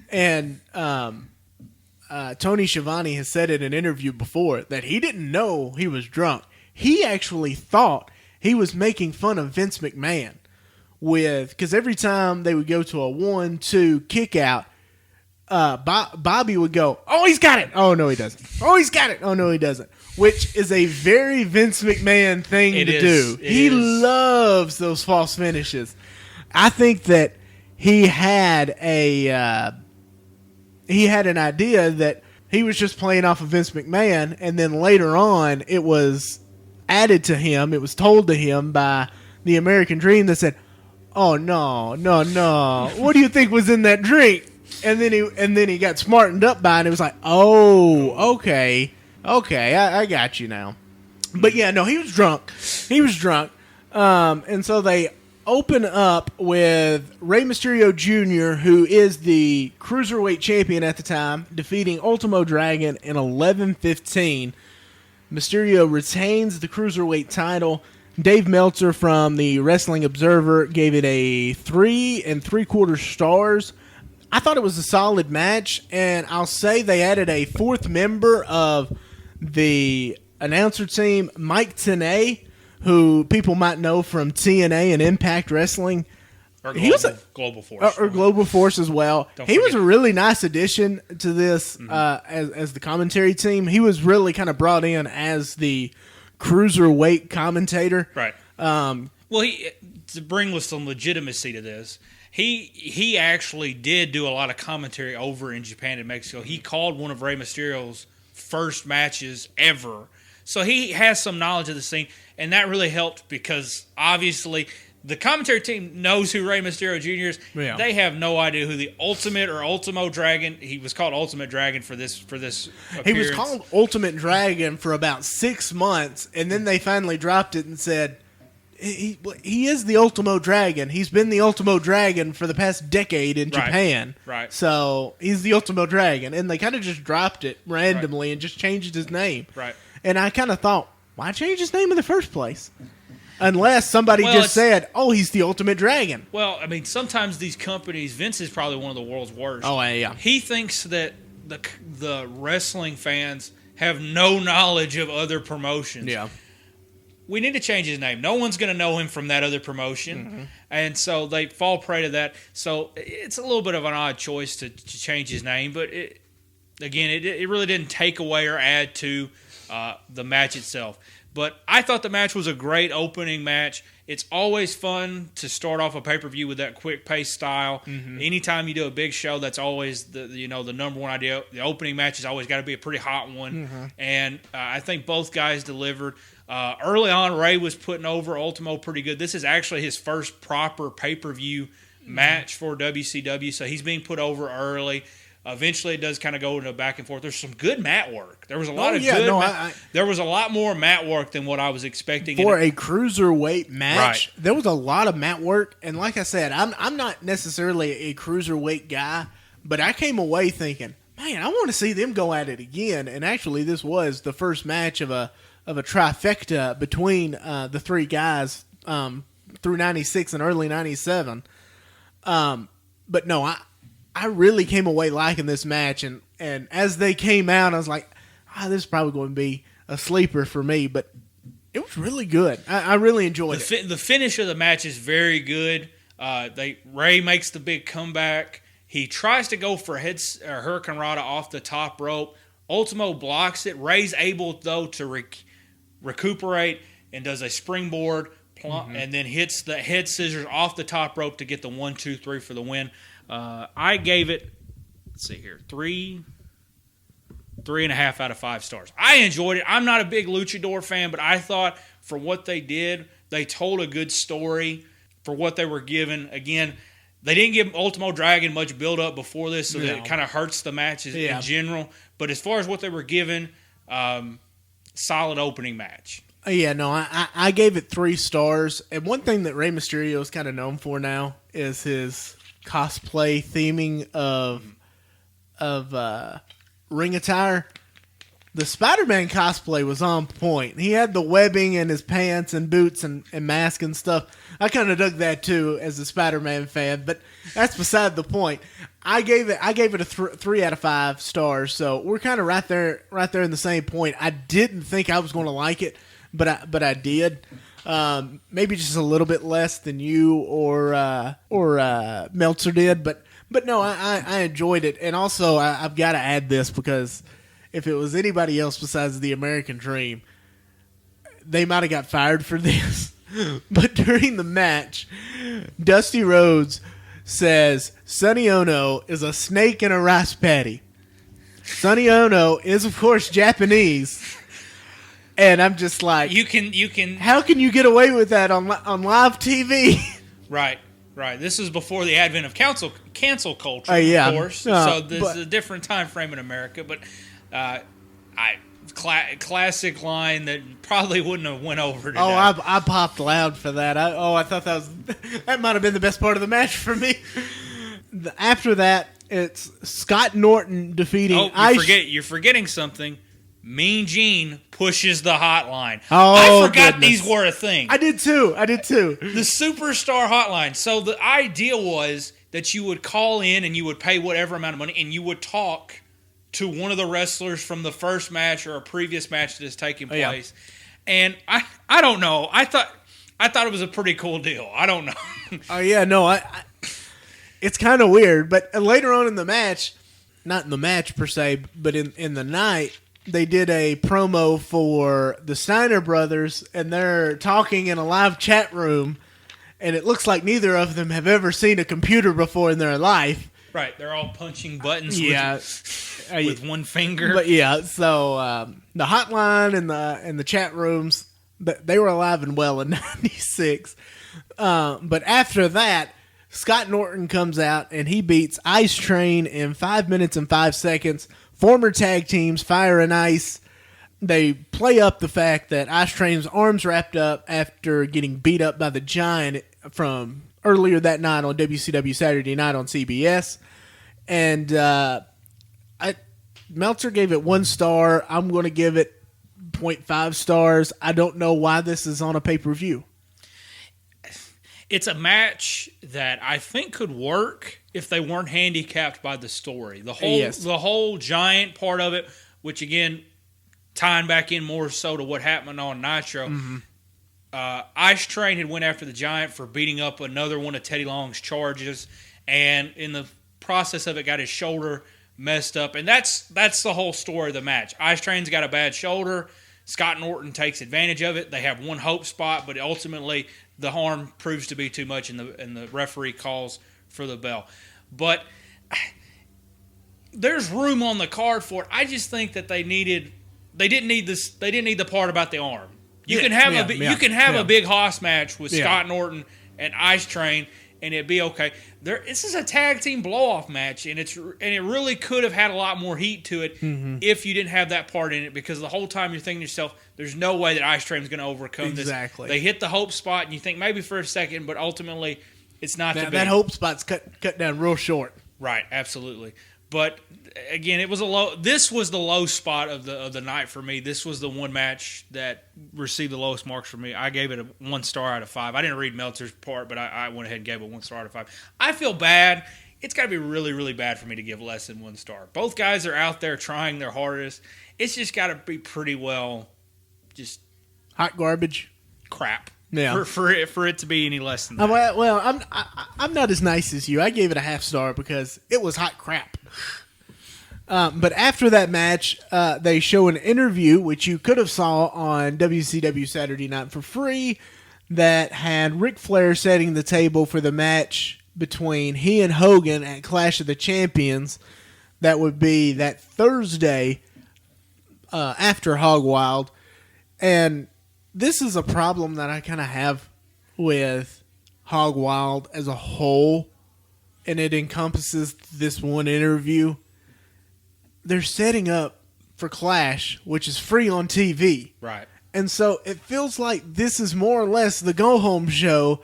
And Tony Schiavone has said in an interview before that he didn't know he was drunk. He actually thought he was making fun of Vince McMahon because every time they would go to a 1-2 kick out, Bobby would go, "Oh, he's got it. Oh, no, he doesn't. Oh, he's got it. Oh, no, he doesn't." Which is a very Vince McMahon thing to do. He loves those false finishes. I think that he had an idea that he was just playing off of Vince McMahon, and then later on it was added to him. It was told to him by the American Dream that said, "Oh, no. What do you think was in that drink?" And then he got smartened up by it, and it was like, "Oh, okay, I got you now." But yeah, no, he was drunk. And so they open up with Rey Mysterio Jr., who is the Cruiserweight champion at the time, defeating Ultimo Dragon in 11-15. Mysterio retains the Cruiserweight title. Dave Meltzer from the Wrestling Observer gave it a 3 3/4 stars. I thought it was a solid match, and I'll say they added a fourth member of the announcer team, Mike Tenay, who people might know from TNA and Impact Wrestling. Or he was Global Force. Or Global Force as well. He was a really nice addition to this as the commentary team. He was really kind of brought in as the cruiserweight commentator. Right. To bring with some legitimacy to this, he actually did do a lot of commentary over in Japan and Mexico. He called one of Rey Mysterio's first matches ever. So he has some knowledge of the scene, and that really helped because obviously the commentary team knows who Rey Mysterio Jr. is. Yeah. They have no idea who the Ultimate or Ultimo Dragon. He was called Ultimate Dragon for this appearance. He was called Ultimate Dragon for about 6 months, and then they finally dropped it and said, He is the Ultimo Dragon. He's been the Ultimo Dragon for the past decade in Japan. Right. So he's the Ultimo Dragon. And they kind of just dropped it randomly and just changed his name. Right. And I kind of thought, why change his name in the first place? Unless somebody just said, "Oh, he's the Ultimate Dragon." Well, I mean, sometimes these companies, Vince is probably one of the world's worst. Oh, yeah. He thinks that the wrestling fans have no knowledge of other promotions. Yeah. We need to change his name. No one's going to know him from that other promotion. Mm-hmm. And so they fall prey to that. So it's a little bit of an odd choice to change his name. But, it really didn't take away or add to the match itself. But I thought the match was a great opening match. It's always fun to start off a pay-per-view with that quick-paced style. Mm-hmm. Anytime you do a big show, that's always the number one idea. The opening match has always got to be a pretty hot one. Mm-hmm. And I think both guys delivered. Early on, Ray was putting over Ultimo pretty good. This is actually his first proper pay-per-view match for WCW, so he's being put over early. Eventually, it does kind of go into back and forth. There's some good mat work. There was a lot there was a lot more mat work than what I was expecting for a cruiserweight match. Right. There was a lot of mat work, and like I said, I'm not necessarily a cruiserweight guy, but I came away thinking, man, I want to see them go at it again. And actually, this was the first match of a trifecta between the three guys through '96 and early '97. But no, I really came away liking this match, and as they came out, I was like, this is probably going to be a sleeper for me, but it was really good. I really enjoyed it. The finish of the match is very good. Ray makes the big comeback. He tries to go for Hurricane Rana off the top rope. Ultimo blocks it. Ray's able, though, to recuperate and does a springboard and then hits the head scissors off the top rope to get the 1, 2, 3 for the win. I gave it, let's see here, 3.5 out of 5 stars. I enjoyed it. I'm not a big luchador fan, but I thought for what they did, they told a good story for what they were given. Again, they didn't give Ultimo Dragon much build-up before this, so that it kind of hurts the matches in general. But as far as what they were given, solid opening match. I gave it 3 stars. And one thing that Rey Mysterio is kind of known for now is his cosplay theming of ring attire. The Spider-Man cosplay was on point. He had the webbing in his pants and boots and mask and stuff. I kind of dug that too as a Spider-Man fan, but that's beside the point. I gave it a 3 out of 5 stars, so we're kind of right there in the same point. I didn't think I was going to like it, but I did. Maybe just a little bit less than you or Meltzer did, but no, I enjoyed it, and also I've got to add this because if it was anybody else besides the American Dream, they might have got fired for this. But during the match, Dusty Rhodes says Sonny Ono is a snake in a rice paddy. Sonny Ono is, of course, Japanese. And I'm just like, you can. How can you get away with that on live TV? Right. This is before the advent of cancel culture, of course. So this is a different time frame in America. But classic line that probably wouldn't have went over today. Oh, I popped loud for that. I thought that might have been the best part of the match for me. After that, it's Scott Norton defeating. You're forgetting something. Mean Gene pushes the hotline. Oh, I forgot these were a thing. I did too. The Superstar Hotline. So the idea was that you would call in and you would pay whatever amount of money and you would talk to one of the wrestlers from the first match or a previous match that is taking place. Yeah. And I don't know. I thought it was a pretty cool deal. I don't know. It's kind of weird. But later on in the match, not in the match per se, but in the night, they did a promo for the Steiner brothers, and they're talking in a live chat room, and it looks like neither of them have ever seen a computer before in their life. Right, they're all punching buttons with one finger. But so the hotline and the chat rooms, they were alive and well in '96. But after that, Scott Norton comes out, and he beats Ice Train in 5 minutes and 5 seconds. Former tag teams, Fire and Ice, they play up the fact that Ice Train's arms wrapped up after getting beat up by the Giant from earlier that night on WCW Saturday Night on CBS. And Meltzer gave it 1 star. I'm going to give it 0.5 stars. I don't know why this is on a pay-per-view. It's a match that I think could work if they weren't handicapped by the story. The whole Giant part of it, which again, tying back in more so to what happened on Nitro. Mm-hmm. Ice Train had went after the Giant for beating up another one of Teddy Long's charges, and in the process of it, got his shoulder messed up, and that's the whole story of the match. Ice Train's got a bad shoulder. Scott Norton takes advantage of it. They have one hope spot, but ultimately the harm proves to be too much, and the referee calls for the bell. But there's room on the card for it. I just think that they didn't need the part about the arm. You can have a big Hoss match with Scott Norton and Ice Train, and it'd be okay. This is a tag team blow-off match, and it really could have had a lot more heat to it if you didn't have that part in it, because the whole time you're thinking to yourself, there's no way that Ice Train's going to overcome this. Exactly. They hit the hope spot, and you think maybe for a second, but ultimately it's not to be. That hope spot's cut down real short. Right, absolutely. But again, it was a low. This was the low spot of the night for me. This was the one match that received the lowest marks for me. I gave it a 1 star out of 5. I didn't read Meltzer's part, but I went ahead and gave it 1 star out of 5. I feel bad. It's got to be really, really bad for me to give less than 1 star. Both guys are out there trying their hardest. It's just got to be pretty well, just hot garbage, crap. Yeah. For it to be any less than that. Well, I'm not as nice as you. I gave it a half star because it was hot crap. But after that match, they show an interview, which you could have saw on WCW Saturday Night for free, that had Ric Flair setting the table for the match between he and Hogan at Clash of the Champions. That would be that Thursday after Hog Wild. And this is a problem that I kind of have with Hog Wild as a whole, and it encompasses this one interview. They're setting up for Clash, which is free on TV. Right. And so it feels like this is more or less the go-home show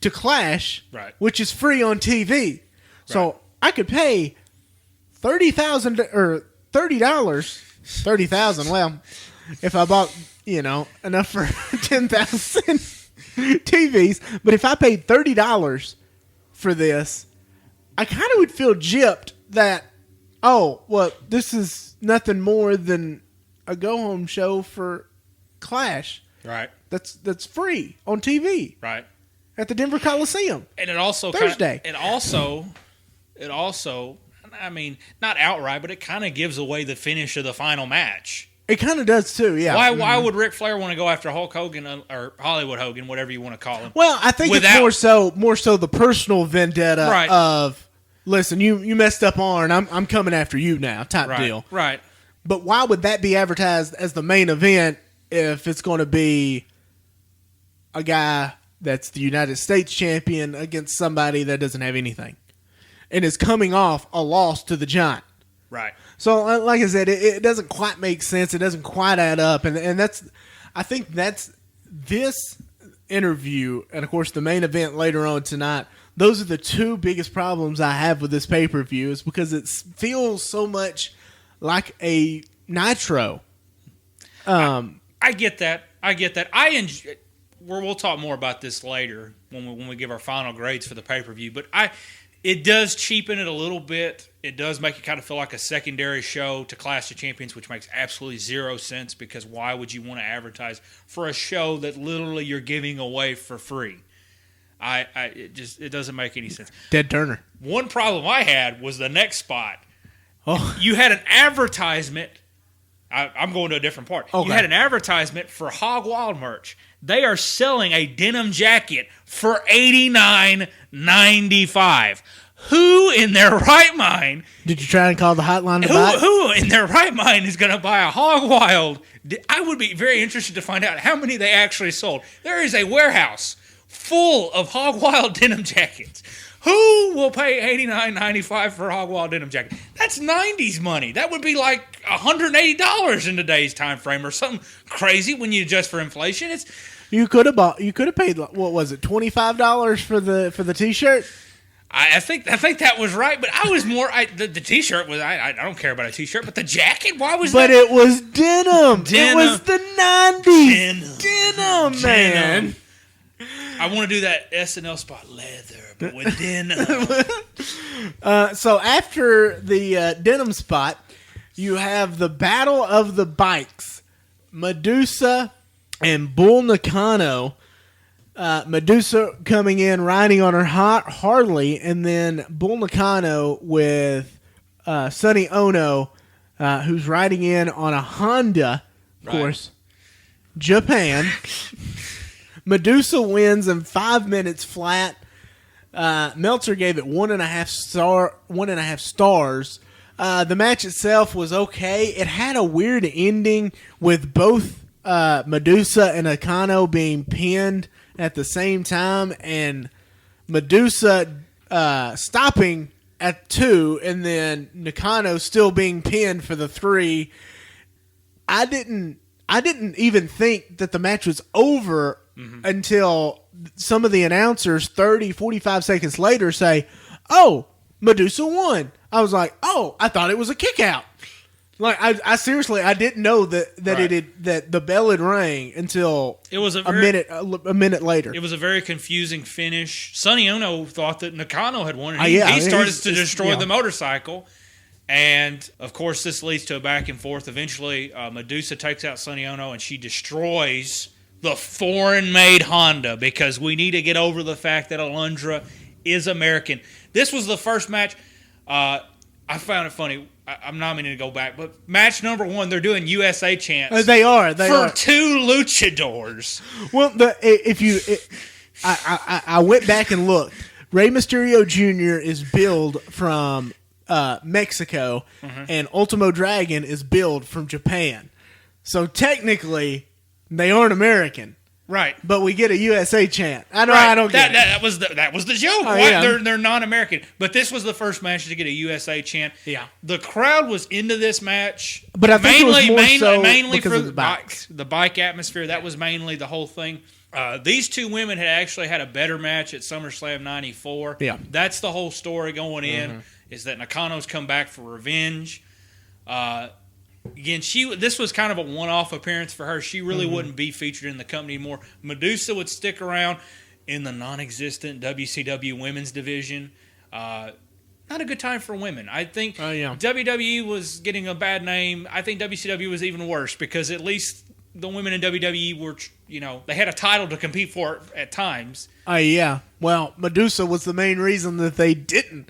to Clash, right, which is free on TV. So I could pay $30,000 or $30. $30,000. Well, if I bought, enough for 10,000 TVs, but if I paid $30 for this, I kind of would feel gypped that, this is nothing more than a go-home show for Clash. Right. That's free on TV. Right. At the Denver Coliseum. And it also Thursday. It also, I mean, not outright, but it kind of gives away the finish of the final match. It kind of does too, yeah. Why would Ric Flair want to go after Hulk Hogan or Hollywood Hogan, whatever you want to call him? Well, I think it's more so the personal vendetta of, listen, you messed up Arn, I'm coming after you now, type deal. Right. But why would that be advertised as the main event if it's going to be a guy that's the United States champion against somebody that doesn't have anything and is coming off a loss to the Giant? Right. So, like I said, it doesn't quite make sense. It doesn't quite add up. And I think that's this interview, and of course the main event later on tonight. Those are the two biggest problems I have with this pay-per-view, is because it feels so much like a Nitro. I get that. We'll talk more about this later when we give our final grades for the pay-per-view. But it does cheapen it a little bit. It does make it kind of feel like a secondary show to Clash of Champions, which makes absolutely zero sense, because why would you want to advertise for a show that literally you're giving away for free? It doesn't make any sense. Ted Turner. One problem I had was the next spot. Oh. You had an advertisement. I'm going to a different part. Okay. You had an advertisement for Hog Wild merch. They are selling a denim jacket for $89.95. Who in their right mind? Did you try and call the hotline to buy it? Who in their right mind is going to buy a Hog Wild? I would be very interested to find out how many they actually sold. There is a warehouse full of Hog Wild denim jackets. Who will pay $89.95 for a Hog Wild denim jacket? That's 90s money. That would be like $180 in today's time frame or something crazy when you adjust for inflation. You could have paid, what was it, $25 for the T-shirt? I think that was right, but I was more. The T-shirt was. I don't care about a T-shirt, but the jacket. Why was that? But it was denim. It was the 90s. Denim, man. I want to do that SNL spot, leather, but with denim. So after the denim spot, you have the Battle of the Bikes. Medusa and Bull Nakano. Medusa coming in, riding on her Harley, and then Bull Nakano with Sonny Ono, who's riding in on a Honda, of course, Japan. Medusa wins in 5 minutes flat. Meltzer gave it 1.5 stars. The match itself was okay. It had a weird ending with both Medusa and Nakano being pinned at the same time, and Medusa stopping at 2, and then Nakano still being pinned for the 3. I didn't even think that the match was over until some of the announcers 30, 45 seconds later say, "Oh, Medusa won." I was like, "Oh, I thought it was a kick out." Like I seriously, I didn't know that that the bell had rang until it was a minute later. It was a very confusing finish. Sonny Ono thought that Nakano had won, and he started to destroy the motorcycle. And of course, this leads to a back and forth. Eventually, Medusa takes out Sonny Ono, and she destroys the foreign-made Honda because we need to get over the fact that Alundra is American. This was the first match. I found it funny. I'm not meaning to go back, but match number 1, they're doing USA chants. They are. For 2 luchadors. Well, I went back and looked. Rey Mysterio Jr. is billed from Mexico, and Ultimo Dragon is billed from Japan. So technically, they aren't American. Right, but we get a USA chant. I know. Right. I don't get that was the joke. Oh, yeah. They're non-American, but this was the first match to get a USA chant. Yeah, the crowd was into this match, but I think mainly for the bike atmosphere. That was mainly the whole thing. These two women had actually had a better match at SummerSlam '94. Yeah, that's the whole story going in. Is that Nakano's come back for revenge. Again, this was kind of a one-off appearance for her. She really wouldn't be featured in the company anymore. Medusa would stick around in the non-existent WCW women's division. Not a good time for women. I think WWE was getting a bad name. I think WCW was even worse because at least the women in WWE were, they had a title to compete for at times. Yeah. Well, Medusa was the main reason that they didn't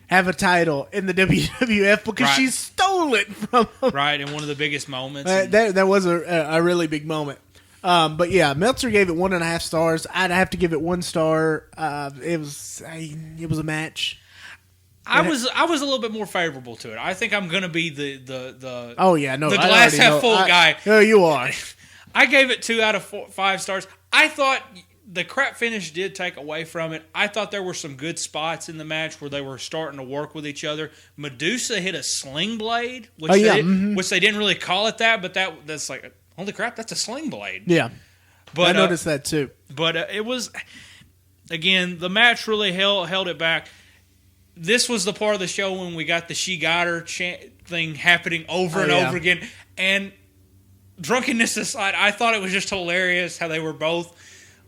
have a title in the WWF because she stole it from them. Right, in one of the biggest moments. That was a really big moment. But yeah, Meltzer gave it 1.5 stars. I'd have to give it 1 star. It was a match. I was a little bit more favorable to it. I think I'm going to be the the glass half full guy. No, you are. I gave it 2 out of 5 stars. I thought the crap finish did take away from it. I thought there were some good spots in the match where they were starting to work with each other. Medusa hit a sling blade, which they didn't really call it that, but that's like, holy crap, that's a sling blade. Yeah, but I noticed that too. But it was, again, the match really held it back. This was the part of the show when we got the She Got Her thing happening over and over again. And drunkenness aside, I thought it was just hilarious how they were both.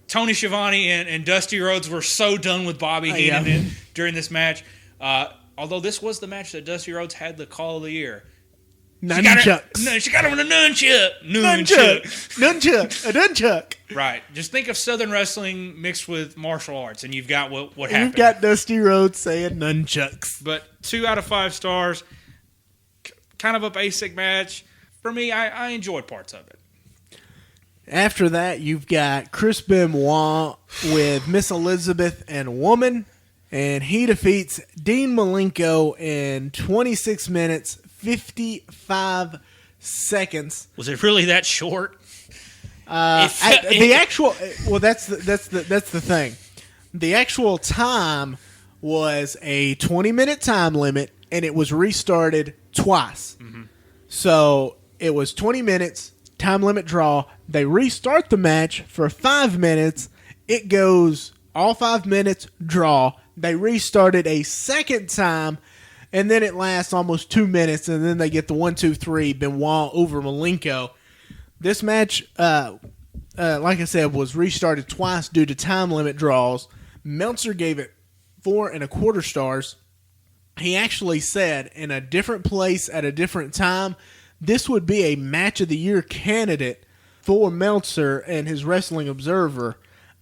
Tony Schiavone and Dusty Rhodes were so done with Bobby Heenan during this match. Although this was the match that Dusty Rhodes had the Call of the Year. Nunchucks. She got him with a nunchuck. A nunchuck. Right. Just think of Southern wrestling mixed with martial arts, and you've got what happened. You've got Dusty Rhodes saying nunchucks. But 2 out of 5 stars. Kind of a basic match. For me, I enjoyed parts of it. After that, you've got Chris Benoit with Miss Elizabeth and Woman, and he defeats Dean Malenko in 26 minutes, 55 seconds. Was it really that short? That's the thing. The actual time was a 20-minute time limit, and it was restarted twice. So it was 20 minutes. Time limit draw. They restart the match for 5 minutes. It goes all 5 minutes, draw. They restart it a second time, and then it lasts almost 2 minutes, and then they get the 1, 2, 3 Benoit over Malenko. This match, like I said, was restarted twice due to time limit draws. Meltzer gave it 4.25 stars. He actually said in a different place at a different time, this would be a Match of the Year candidate for Meltzer and his Wrestling Observer.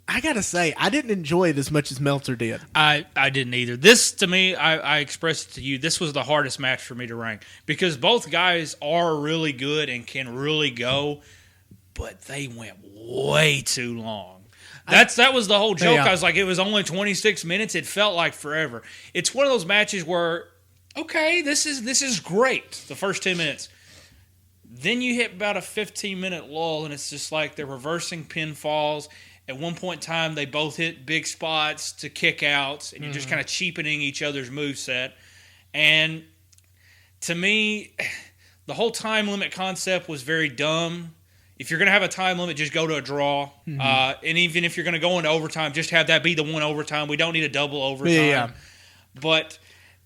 I gotta say, I didn't enjoy it as much as Meltzer did. I didn't either. This, to me, I expressed it to you, this was the hardest match for me to rank. Because both guys are really good and can really go, but they went way too long. That was the whole joke. Yeah. I was like, it was only 26 minutes. It felt like forever. It's one of those matches where, okay, this is great, the first 10 minutes. Then you hit about a 15-minute lull, and it's just like they're reversing pinfalls, At one point in time, they both hit big spots to kick outs, and you're just kind of cheapening each other's moveset. And to me, the whole time limit concept was very dumb. If you're going to have a time limit, just go to a draw. And even if you're going to go into overtime, just have that be the one overtime. We don't need a double overtime. Yeah. But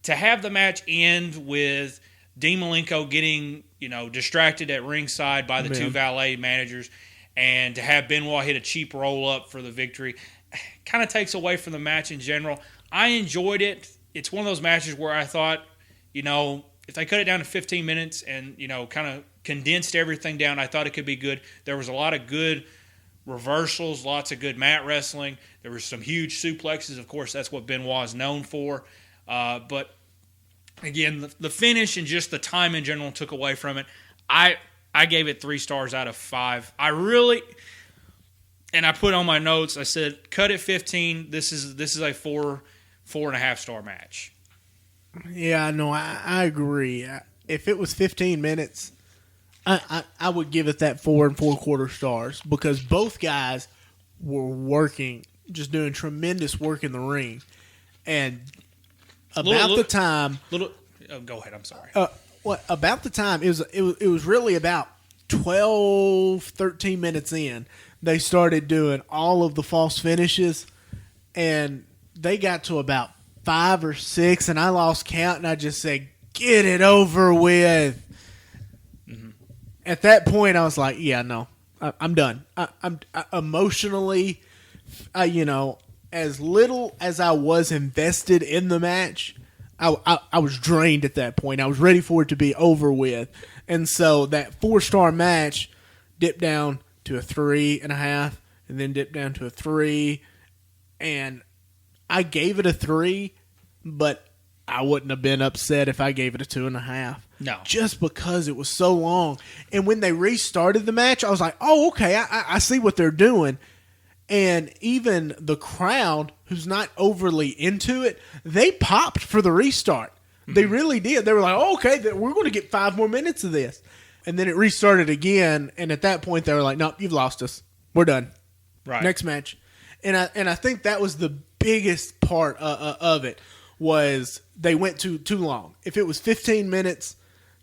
to have the match end with Dean Malenko getting, distracted at ringside by the two valet managers, and to have Benoit hit a cheap roll-up for the victory kind of takes away from the match in general. I enjoyed it. It's one of those matches where I thought, if they cut it down to 15 minutes and, kind of condensed everything down, I thought it could be good. There was a lot of good reversals, lots of good mat wrestling. There were some huge suplexes. Of course, that's what Benoit is known for. But, again, the finish and just the time in general took away from it. I gave it 3 stars out of 5. And I put on my notes, I said, cut it 15. This is a 4.5 star match. Yeah, no, I agree. If it was 15 minutes, I would give it that 4 4/4 stars because both guys were working, just doing tremendous work in the ring. And about the time... go ahead, I'm sorry. About the time, it was really about 12, 13 minutes in, they started doing all of the false finishes, and they got to about 5 or 6, and I lost count, and I just said, get it over with. At that point, I was like, yeah, no, I'm done. I'm emotionally, as little as I was invested in the match, I was drained at that point. I was ready for it to be over with. And so that 4-star match dipped down to a 3.5 and then dipped down to a 3. And I gave it a 3, but I wouldn't have been upset if I gave it a 2.5. No. Just because it was so long. And when they restarted the match, I was like, oh, okay, I see what they're doing. And even the crowd, who's not overly into it, they popped for the restart. They really did. They were like, oh, okay, we're going to get 5 more minutes of this. And then it restarted again, and at that point they were like, nope, you've lost us. We're done. Right. Next match. And I think that was the biggest part of it, was they went too long. If it was 15 minutes,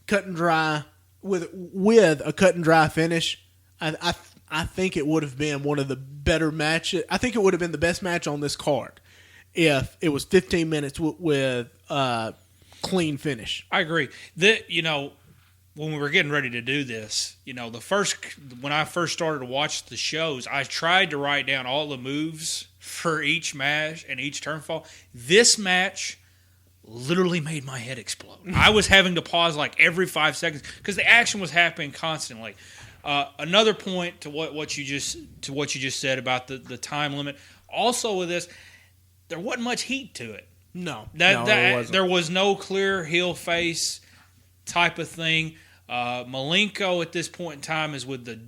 cut and dry, with a cut and dry finish, I think it would have been one of the better matches. I think it would have been the best match on this card if it was 15 minutes with clean finish. I agree. When we were getting ready to do this, when I first started to watch the shows, I tried to write down all the moves for each match and each turnfall. This match literally made my head explode. I was having to pause like every 5 seconds because the action was happening constantly. Another point to what you just said about the time limit. Also with this, there wasn't much heat to it. No, there wasn't. There was no clear heel face type of thing. Malenko at this point in time is with the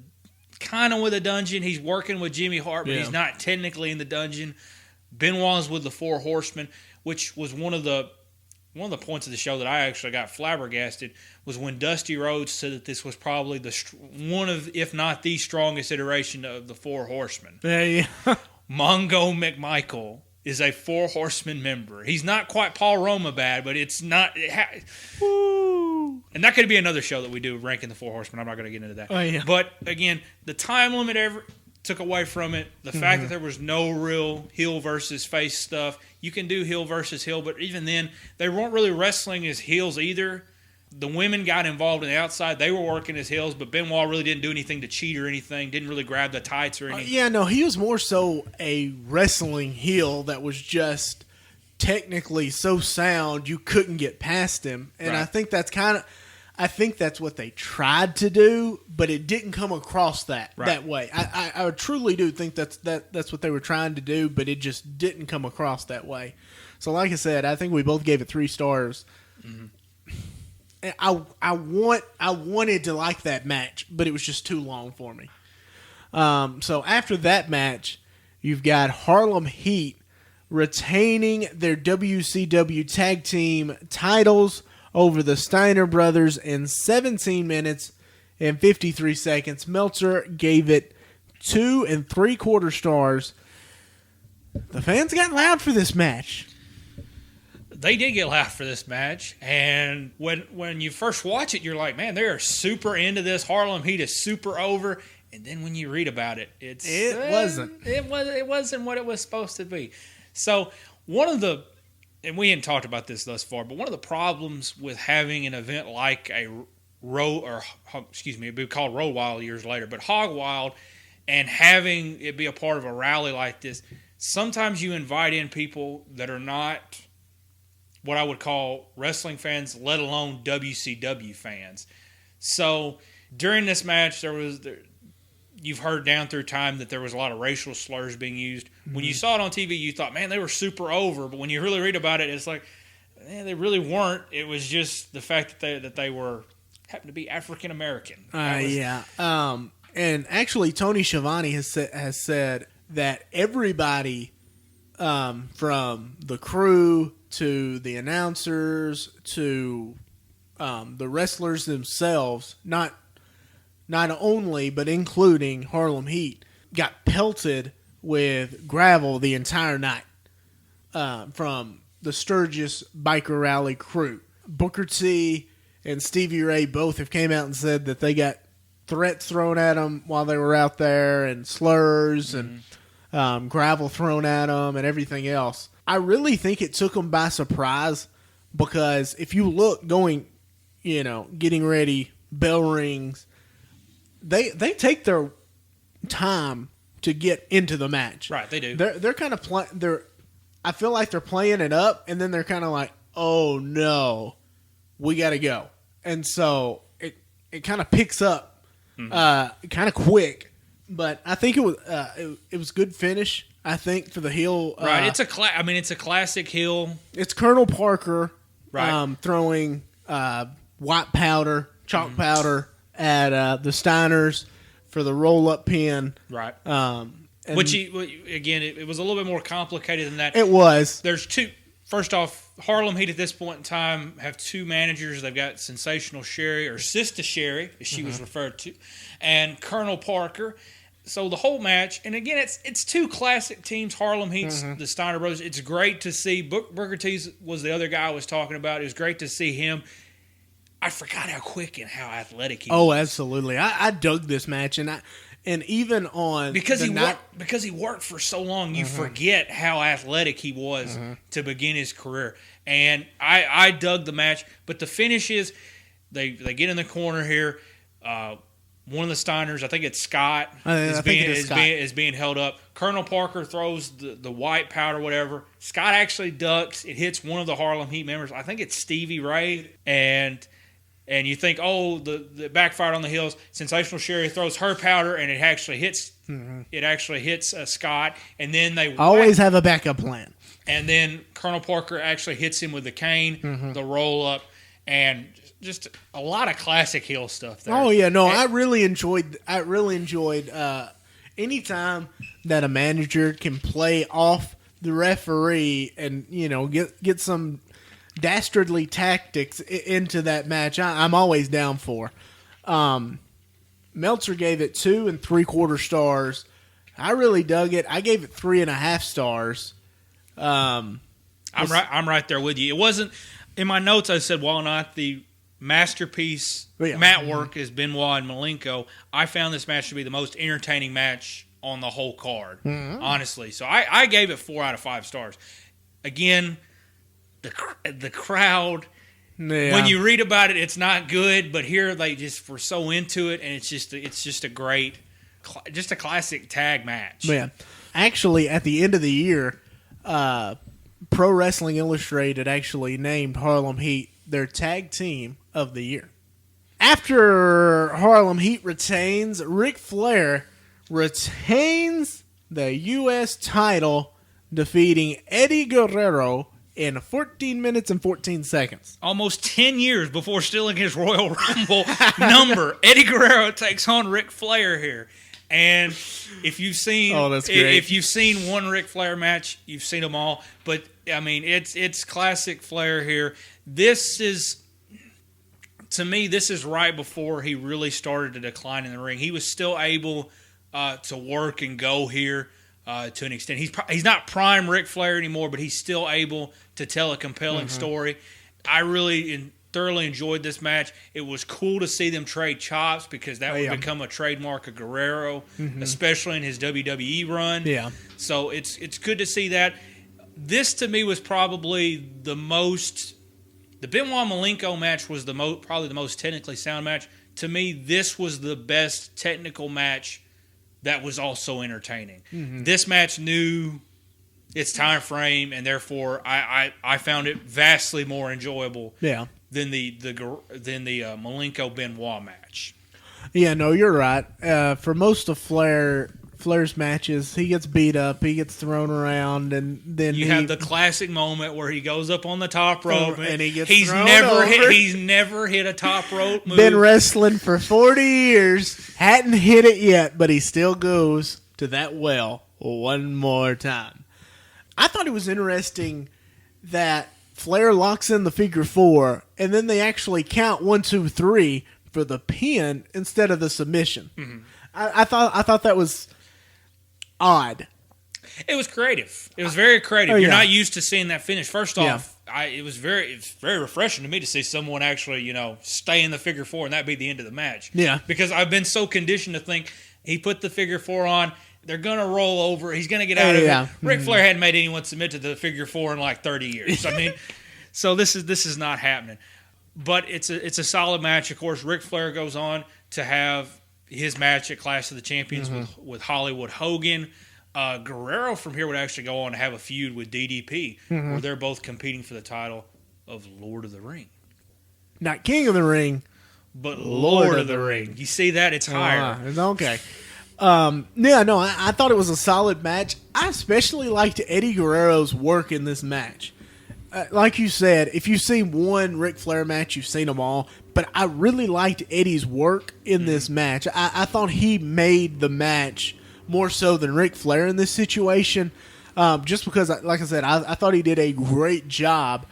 dungeon. He's working with Jimmy Hart, but he's not technically in the dungeon. Benoit's with the Four Horsemen, which was one of the points of the show that I actually got flabbergasted was when Dusty Rhodes said that this was probably one of, if not the strongest iteration of the Four Horsemen. Yeah. Mongo McMichael is a Four Horsemen member. He's not quite Paul Roma bad, but it's not. Woo. And that could be another show that we do, ranking the Four Horsemen. I'm not going to get into that. Oh, yeah. But again, the time limit took away from it. The fact that there was no real heel versus face stuff. You can do heel versus heel, but even then, they weren't really wrestling as heels either. The women got involved in the outside. They were working as heels, but Benoit really didn't do anything to cheat or anything. Didn't really grab the tights or anything. He was more so a wrestling heel that was just technically so sound you couldn't get past him. And right. I think that's what they tried to do, but it didn't come across that way. I truly do think that's what they were trying to do, but it just didn't come across that way. So like I said, I think we both gave it 3 stars. Mm-hmm. And I wanted to like that match, but it was just too long for me. So after that match, you've got Harlem Heat retaining their WCW Tag Team titles over the Steiner Brothers in 17 minutes and 53 seconds. Meltzer gave it 2 3/4 stars. The fans got loud for this match. They did get loud for this match, and when you first watch it, you're like, man, they are super into this. Harlem Heat is super over, and then when you read about it, it wasn't what it was supposed to be. So and we hadn't talked about this thus far, but one of the problems with having an event like it'd be called Road Wild years later, but Hog Wild, and having it be a part of a rally like this, sometimes you invite in people that are not what I would call wrestling fans, let alone WCW fans. So during this match, you've heard down through time that there was a lot of racial slurs being used. Mm-hmm. When you saw it on TV, you thought, man, they were super over. But when you really read about it, it's like, they really weren't. It was just the fact that they happened to be African American. Yeah. And actually, Tony Schiavone has said that everybody, from the crew to the announcers to the wrestlers themselves, not only but including Harlem Heat, got pelted with gravel the entire night from the Sturgis Biker Rally crew. Booker T and Stevie Ray both have came out and said that they got threats thrown at them while they were out there, and slurs and gravel thrown at them and everything else. I really think it took them by surprise, because if you look getting ready, bell rings, they take their time to get into the match. Right, they do. They're kind of I feel like they're playing it up, and then they're kind of like, oh no, we got to go. And so it kind of picks up kind of quick, but I think it was good finish, I think, for the heel. Right, it's a classic heel. It's Colonel Parker, right, throwing white powder, chalk powder at the Steiners for the roll-up pin. Right. It was a little bit more complicated than that. It was. There's two. First off, Harlem Heat at this point in time have two managers. They've got Sensational Sherry, or Sister Sherry, as she was referred to, and Colonel Parker. So the whole match, and again, it's two classic teams, Harlem Heat's, the Steiner Brothers. It's great to see. Booker T was the other guy I was talking about. It was great to see him. I forgot how quick and how athletic he was. Oh, absolutely. I dug this match, and even on because he worked for so long, you forget how athletic he was to begin his career. And I dug the match, but the finish is they get in the corner here. One of the Steiners, I think it's Scott, is being held up. Colonel Parker throws the white powder, whatever. Scott actually ducks. It hits one of the Harlem Heat members. I think it's Stevie Ray, and you think, oh, the backfired on the heels. Sensational Sherry throws her powder, and it actually hits. It actually hits Scott, and then they always have a backup plan. And then Colonel Parker actually hits him with the cane, the roll up, and just a lot of classic heel stuff there. Oh yeah, no, I really enjoyed. Anytime that a manager can play off the referee and get some dastardly tactics into that match, I'm always down for. Meltzer gave it 2 3/4 stars. I really dug it. I gave it 3.5 stars. I'm right there with you. It wasn't in my notes. I said, while not the masterpiece mat work is Benoit and Malenko, I found this match to be the most entertaining match on the whole card. Honestly, so I gave it 4 out of 5 stars. Again, the crowd. Yeah. When you read about it, it's not good, but here they just were so into it, and it's just a great, just a classic tag match. Yeah, actually, at the end of the year, Pro Wrestling Illustrated actually named Harlem Heat their tag team of the year. After Harlem Heat retains, Ric Flair retains the U.S. title, defeating Eddie Guerrero in 14 minutes and 14 seconds. Almost 10 years before stealing his Royal Rumble number, Eddie Guerrero takes on Ric Flair here. And if you've seen one Ric Flair match, you've seen them all. But I mean, it's classic Flair here. To me, this is right before he really started to decline in the ring. He was still able, to work and go here to an extent. He's not prime Ric Flair anymore, but he's still able to tell a compelling story. I really thoroughly enjoyed this match. It was cool to see them trade chops because that would become a trademark of Guerrero, especially in his WWE run. Yeah. So it's good to see that. This to me was probably the most. The Benoit Malenko match was probably the most technically sound match. To me, this was the best technical match that was also entertaining. This match knew its time frame, and therefore I found it vastly more enjoyable than the Malenko Benoit match. Yeah, no, you're right. For most of Flair's matches, he gets beat up, he gets thrown around, and then you have the classic moment where he goes up on the top rope and he gets he's thrown never over. he's never hit a top rope move. Been wrestling for 40 years, hadn't hit it yet, but he still goes to that well one more time. I thought it was interesting that Flair locks in the figure 4, and then they actually count 1, 2, 3 for the pin instead of the submission. I thought that was odd. It was creative. It was very creative. You're not used to seeing that finish. First off, it was very refreshing to me to see someone actually, stay in the figure 4 and that be the end of the match. Yeah. Because I've been so conditioned to think he put the figure 4 on, they're gonna roll over, he's gonna get out of it. Ric Flair hadn't made anyone submit to the figure 4 in like 30 years. I mean, so this is not happening. But it's a solid match. Of course, Ric Flair goes on to have his match at Clash of the Champions with Hollywood Hogan. Guerrero from here would actually go on to have a feud with DDP, where they're both competing for the title of Lord of the Ring. Not King of the Ring, but Lord of the Ring. You see that? It's higher. Okay. I thought it was a solid match. I especially liked Eddie Guerrero's work in this match. Like you said, if you've seen one Ric Flair match, you've seen them all. But I really liked Eddie's work in this match. I thought he made the match more so than Ric Flair in this situation. Just because, like I said, I thought he did a great job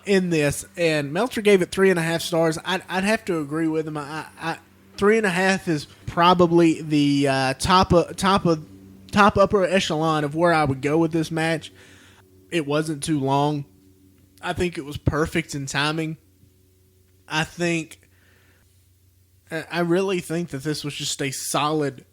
in this. And Meltzer gave it 3.5 stars. I'd have to agree with him. 3.5 is probably the top upper echelon of where I would go with this match. It wasn't too long. I think it was perfect in timing. I really think that this was just a solid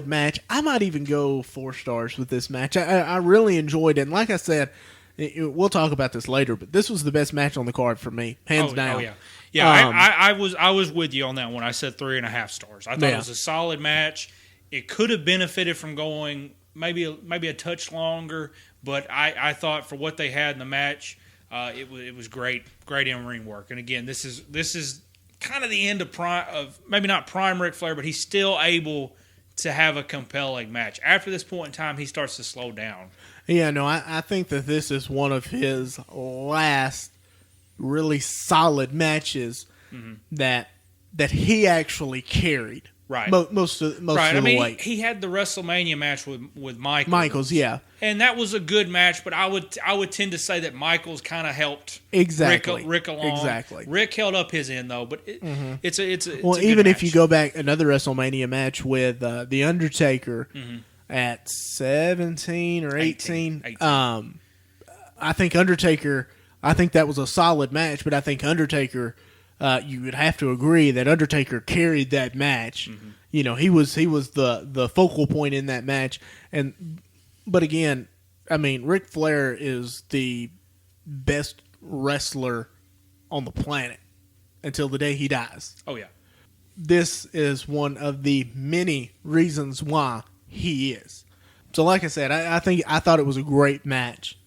match. I might even go 4 stars with this match. I really enjoyed it. And like I said, we'll talk about this later, but this was the best match on the card for me, hands down. Oh, yeah. Yeah, I was with you on that one. I said 3.5 stars. I thought it was a solid match. It could have benefited from going maybe a touch longer, but I thought for what they had in the match, it was great in-ring work. And again, this is kind of the end of maybe not prime Ric Flair, but he's still able to have a compelling match. After this point in time, he starts to slow down. Yeah, no, I think that this is one of his last really solid matches that he actually carried. Right. Most of the way. He had the WrestleMania match with Michaels. Michaels, yeah. And that was a good match, but I would tend to say that Michaels kind of helped Rick along. Exactly. Rick held up his end though, but it's a even good if match. you go back another WrestleMania match with The Undertaker at 17 or 18. I think that was a solid match, but I think Undertaker, you would have to agree that Undertaker carried that match. He was the focal point in that match. But again, I mean, Ric Flair is the best wrestler on the planet until the day he dies. Oh yeah. This is one of the many reasons why he is. So like I said, I thought it was a great match.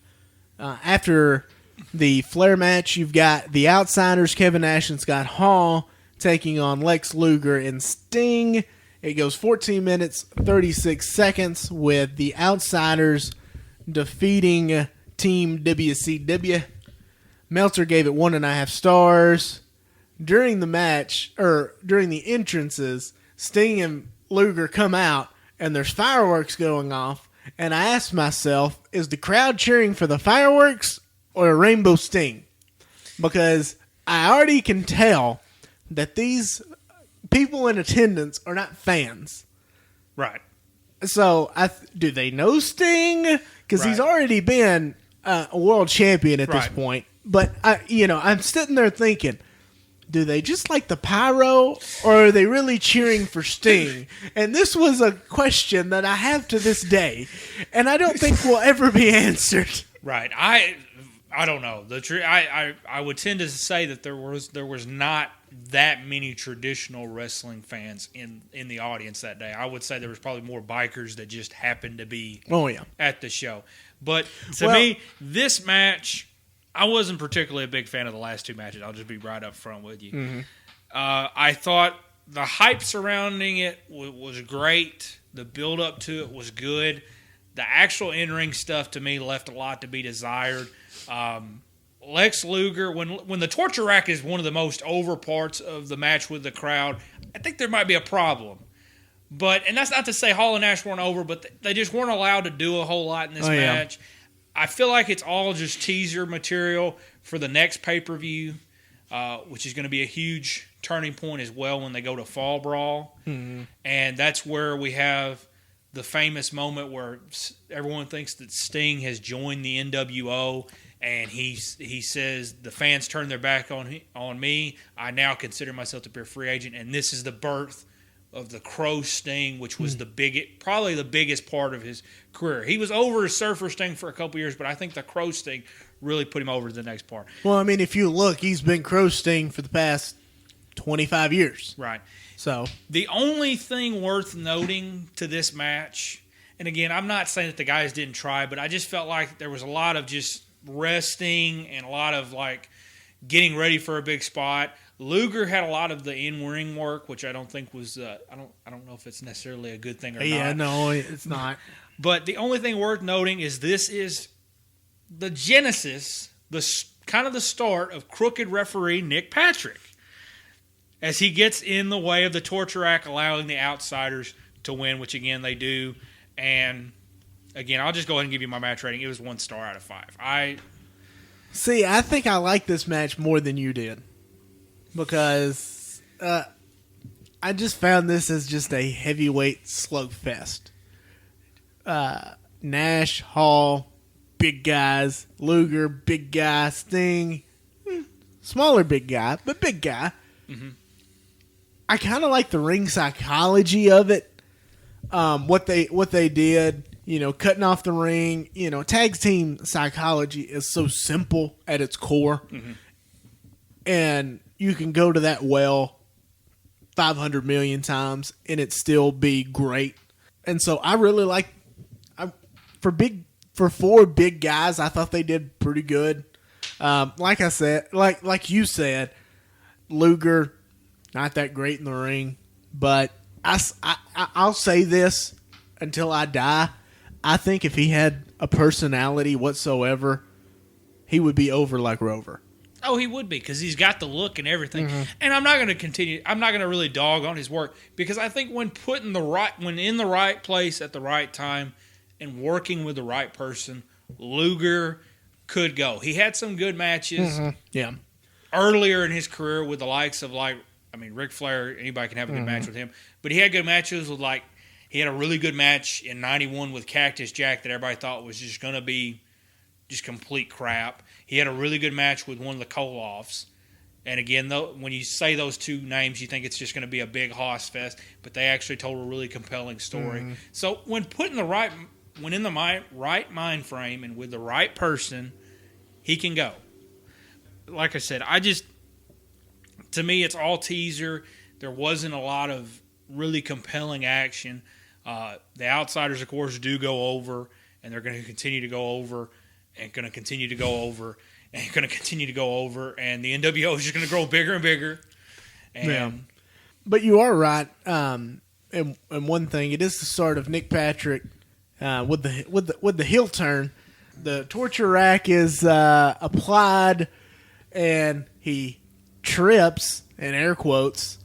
After the Flair match, you've got the Outsiders, Kevin Nash and Scott Hall, taking on Lex Luger and Sting. It goes 14 minutes, 36 seconds, with the Outsiders defeating Team WCW. Meltzer gave it 1.5 stars. During the match, or during the entrances, Sting and Luger come out, and there's fireworks going off. And I asked myself, is the crowd cheering for the fireworks or a Rainbow Sting? Because I already can tell that these people in attendance are not fans. Right. So, do they know Sting? Because he's Right. already been a world champion at this Right. point. But I'm sitting there thinking, do they just like the pyro, or are they really cheering for Sting? And this was a question that I have to this day, and I don't think will ever be answered. Right. I don't know. I would tend to say that there was not that many traditional wrestling fans in the audience that day. I would say there was probably more bikers that just happened to be at the show. But to me, this match, I wasn't particularly a big fan of the last two matches. I'll just be right up front with you. Mm-hmm. I thought the hype surrounding it was great. The build up to it was good. The actual in-ring stuff to me left a lot to be desired. Lex Luger, when the torture rack is one of the most over parts of the match with the crowd, I think there might be a problem. And that's not to say Hall and Nash weren't over, but they just weren't allowed to do a whole lot in this match. I feel like it's all just teaser material for the next pay-per-view, which is going to be a huge turning point as well when they go to Fall Brawl. Mm-hmm. And that's where we have the famous moment where everyone thinks that Sting has joined the NWO, and he says, the fans turn their back on me. I now consider myself to be a free agent, and this is the birth of the Crow Sting, which was probably the biggest part of his career. He was over as Surfer Sting for a couple years, but I think the Crow Sting really put him over to the next part. Well, I mean, if you look, he's been Crow Sting for the past 25 years. Right. So the only thing worth noting to this match, and again, I'm not saying that the guys didn't try, but I just felt like there was a lot of just resting and a lot of like getting ready for a big spot. Luger had a lot of the in-ring work, which I don't think was I don't know if it's necessarily a good thing or not. Yeah, no, it's not. But the only thing worth noting is this is the genesis, the kind of the start of crooked referee Nick Patrick, as he gets in the way of the torture rack, allowing the outsiders to win, which again they do. And again, I'll just go ahead and give you my match rating. It was 1 star out of 5. I think I like this match more than you did, because I just found this as just a heavyweight slugfest. Nash, Hall, big guys. Luger, big guy. Sting, smaller big guy, but big guy. Mm-hmm. I kind of like the ring psychology of it. What they did, cutting off the ring. Tag team psychology is so simple at its core, mm-hmm. and you can go to that well 500 million times and it still be great. And so I really like for 4 big guys, I thought they did pretty good. Like I said, like you said, Luger not that great in the ring, but I'll say this until I die. I think if he had a personality whatsoever, he would be over like Rover. Oh, he would be, because he's got the look and everything. Mm-hmm. And I'm not going to really dog on his work, because I think when in the right place at the right time and working with the right person, Luger could go. He had some good matches earlier in his career with the likes of Ric Flair. Anybody can have a good match with him, but he had good matches with he had a really good match in '91 with Cactus Jack that everybody thought was just going to be just complete crap. He had a really good match with one of the Koloffs. And again, when you say those two names, you think it's just going to be a big hoss fest, but they actually told a really compelling story. Mm-hmm. So when in the right mind frame and with the right person, he can go. Like I said, to me, it's all teaser. There wasn't a lot of really compelling action. The outsiders, of course, do go over, and they're going to continue to go over, and going to continue to go over, and going to continue to go over, and the NWO is just going to grow bigger and bigger. And But you are right. And one thing, it is the start of Nick Patrick with the heel turn. The torture rack is applied, and he trips, in air quotes,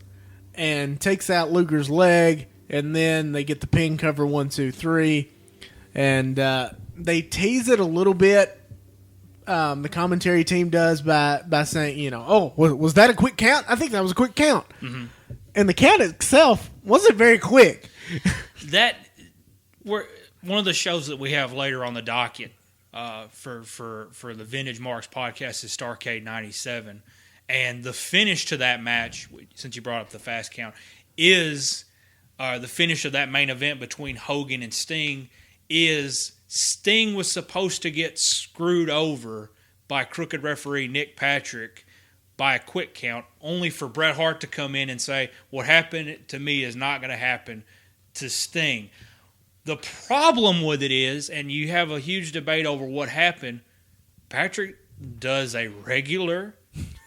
and takes out Luger's leg, and then they get the pin cover 1, 2, 3, and they tease it a little bit. The commentary team does by saying, oh, was that a quick count? I think that was a quick count. Mm-hmm. And the count itself wasn't very quick. that we're one of the shows that we have later on the docket for the Vintage Marks podcast is Starcade 97. And the finish to that match, since you brought up the fast count, is the finish of that main event between Hogan and Sting is Sting was supposed to get screwed over by crooked referee Nick Patrick by a quick count, only for Bret Hart to come in and say, what happened to me is not going to happen to Sting. The problem with it is, and you have a huge debate over what happened, Patrick does a regular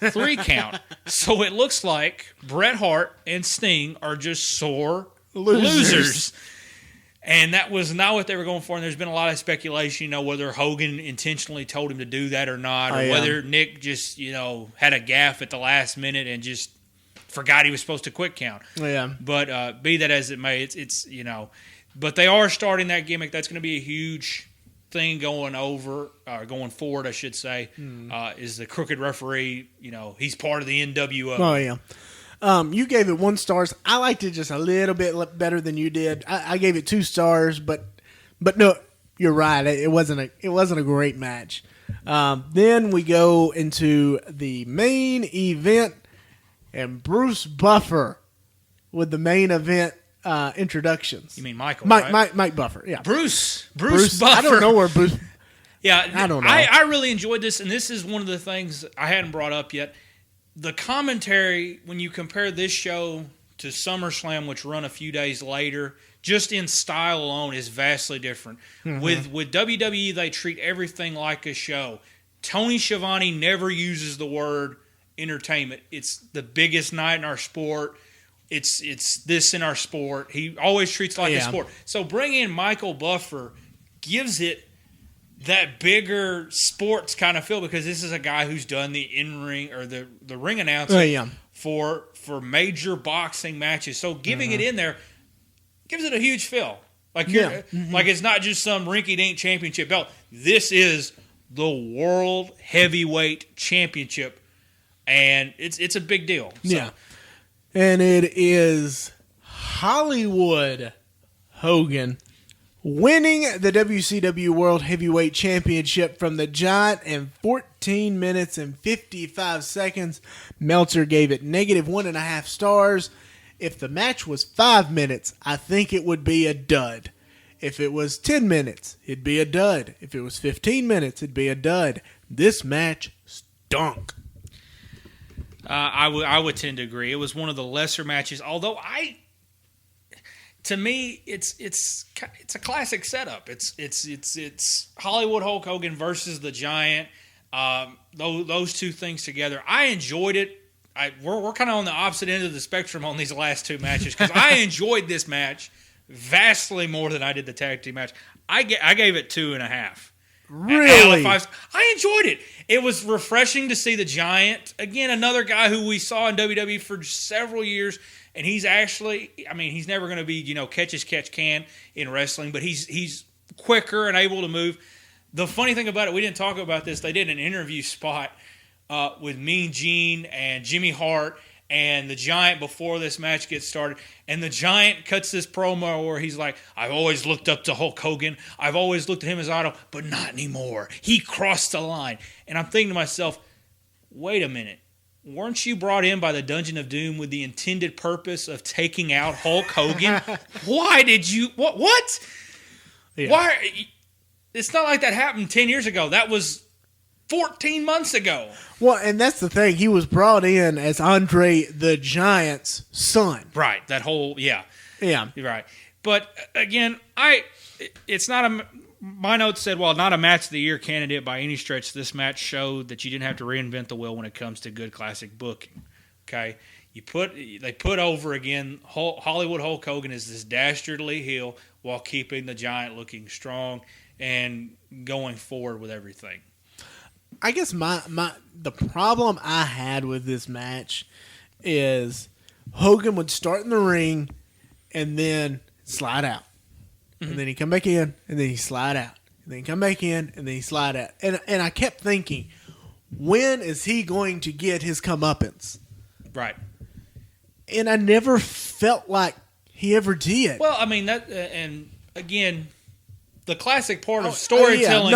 3 count. So it looks like Bret Hart and Sting are just sore losers. And that was not what they were going for. And there's been a lot of speculation, whether Hogan intentionally told him to do that or not, or whether Nick just, had a gaffe at the last minute and just forgot he was supposed to quick count. Yeah. But be that as it may, it's but they are starting that gimmick. That's going to be a huge thing going forward, I should say, is the crooked referee. He's part of the NWO. Oh, yeah. You gave it 1 star. I liked it just a little bit better than you did. I gave it 2 stars, but no, you're right. It wasn't a great match. Then we go into the main event, and Bruce Buffer with the main event introductions. You mean Michael? Mike Buffer. Yeah, Bruce Buffer. I don't know where Bruce. Yeah, I don't know. I really enjoyed this, and this is one of the things I hadn't brought up yet. The commentary, when you compare this show to SummerSlam, which run a few days later, just in style alone, is vastly different. Mm-hmm. With WWE, they treat everything like a show. Tony Schiavone never uses the word entertainment. It's the biggest night in our sport. It's this in our sport. He always treats it like a sport. So bringing in Michael Buffer gives it that bigger sports kind of feel, because this is a guy who's done the in-ring or the ring announcing for major boxing matches. So giving it in there gives it a huge feel. Like like it's not just some rinky-dink championship belt. This is the World Heavyweight Championship, and it's a big deal. So. Yeah. And it is Hollywood Hogan winning the WCW World Heavyweight Championship from the Giant in 14 minutes and 55 seconds. Meltzer gave it -1.5 stars. If the match was 5 minutes, I think it would be a dud. If it was 10 minutes, it'd be a dud. If it was 15 minutes, it'd be a dud. This match stunk. I would tend to agree. It was one of the lesser matches, although to me, it's a classic setup. It's Hollywood Hulk Hogan versus the Giant. Those two things together, I enjoyed it. We're kind of on the opposite end of the spectrum on these last 2 matches, because I enjoyed this match vastly more than I did the tag team match. I gave it 2.5. Really? I enjoyed it. It was refreshing to see the Giant. Again, another guy who we saw in WWE for several years. And he's actually, he's never going to be, catch as catch can in wrestling, but he's quicker and able to move. The funny thing about it, we didn't talk about this. They did an interview spot with Mean Gene and Jimmy Hart and the Giant before this match gets started. And the Giant cuts this promo where he's like, I've always looked up to Hulk Hogan. I've always looked at him as idol, but not anymore. He crossed the line. And I'm thinking to myself, wait a minute. Weren't you brought in by the Dungeon of Doom with the intended purpose of taking out Hulk Hogan? Why did you... What? Yeah. Why? It's not like that happened 10 years ago. That was 14 months ago. Well, and that's the thing. He was brought in as Andre the Giant's son. Right. That whole... Yeah. Yeah. You're right. But, again, it's not a... My notes said, well, not a match of the year candidate by any stretch. This match showed that you didn't have to reinvent the wheel when it comes to good classic booking. Okay, they put over again Hollywood Hulk Hogan as this dastardly heel while keeping the Giant looking strong and going forward with everything. I guess the problem I had with this match is Hogan would start in the ring and then slide out. And then he come back in, and then he slide out. And then he come back in, and then he slide out. And I kept thinking, when is he going to get his comeuppance? Right. And I never felt like he ever did. Well, I mean that, and again, the classic part of storytelling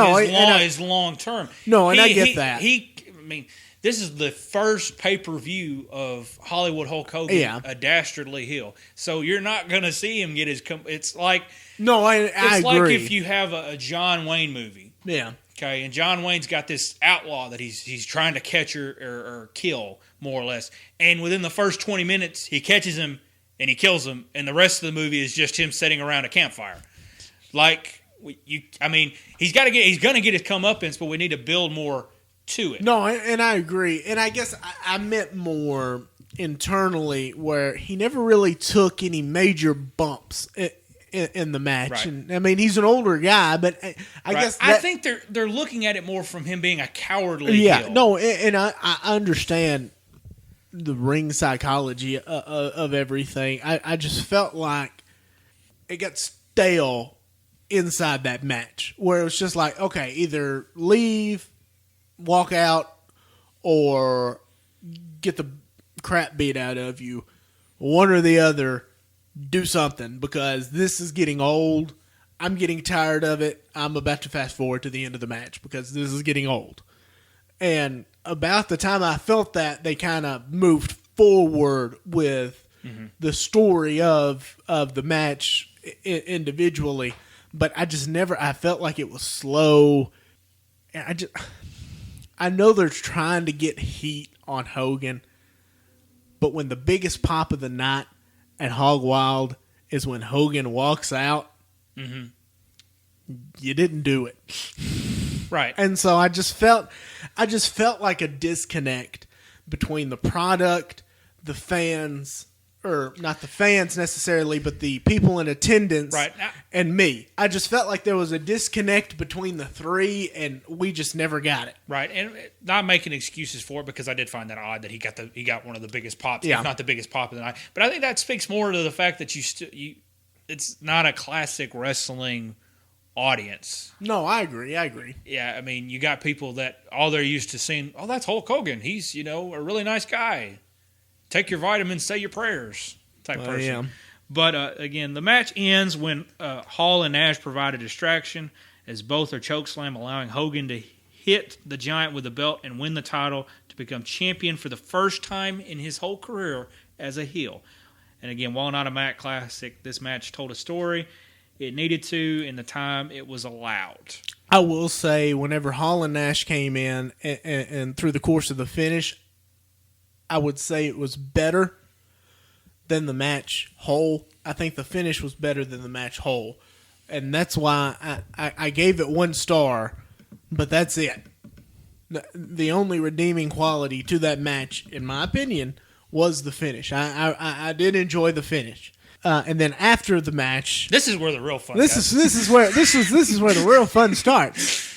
is long term. No, and I get that. I mean, this is the first pay-per-view of Hollywood Hulk Hogan, a dastardly heel. So you're not going to see him get his. It's like I it's agree. like if you have a John Wayne movie. Yeah. Okay, and John Wayne's got this outlaw that he's trying to catch or kill, more or less. And within the first 20 minutes, he catches him and he kills him, and the rest of the movie is just him sitting around a campfire. Like he's going to get his comeuppance, but we need to build more to it. No, and I agree. And I guess I meant more internally, where he never really took any major bumps in the match. Right. And I mean, he's an older guy, but I guess I think they're looking at it more from him being a cowardly heel. No, and I understand the ring psychology of everything. I just felt like it got stale inside that match, where it was just like, okay, either leave, walk out, or get the crap beat out of you. One or the other. Do something, because this is getting old. I'm getting tired of it. I'm about to fast forward to the end of the match because this is getting old. And about the time I felt that, they kind of moved forward with the story of the match individually. But I felt like it was slow. And I know they're trying to get heat on Hogan, but when the biggest pop of the night at Hog Wild is when Hogan walks out, you didn't do it. Right. And so I just felt like a disconnect between the product, the fans, or not the fans necessarily, but the people in attendance, right, and me. I just felt like there was a disconnect between the three, and we just never got it. Right, and not making excuses for it, because I did find that odd that he got one of the biggest pops, if not the biggest pop of the night. But I think that speaks more to the fact that it's not a classic wrestling audience. No, I agree. Yeah, I mean, you got people that all they're used to seeing, oh, that's Hulk Hogan. He's, a really nice guy. Take your vitamins, say your prayers type person. Yeah. But, again, the match ends when Hall and Nash provide a distraction, as both are chokeslam, allowing Hogan to hit the Giant with the belt and win the title to become champion for the first time in his whole career as a heel. And, again, while not a Matt Classic, this match told a story. It needed to in the time it was allowed. I will say, whenever Hall and Nash came in and through the course of the finish, I would say it was better than the match whole. I think the finish was better than the match whole. And that's why I gave it 1 star, but that's it. The only redeeming quality to that match, in my opinion, was the finish. I did enjoy the finish. And then after the match, this is where the real fun. This is where the real fun starts.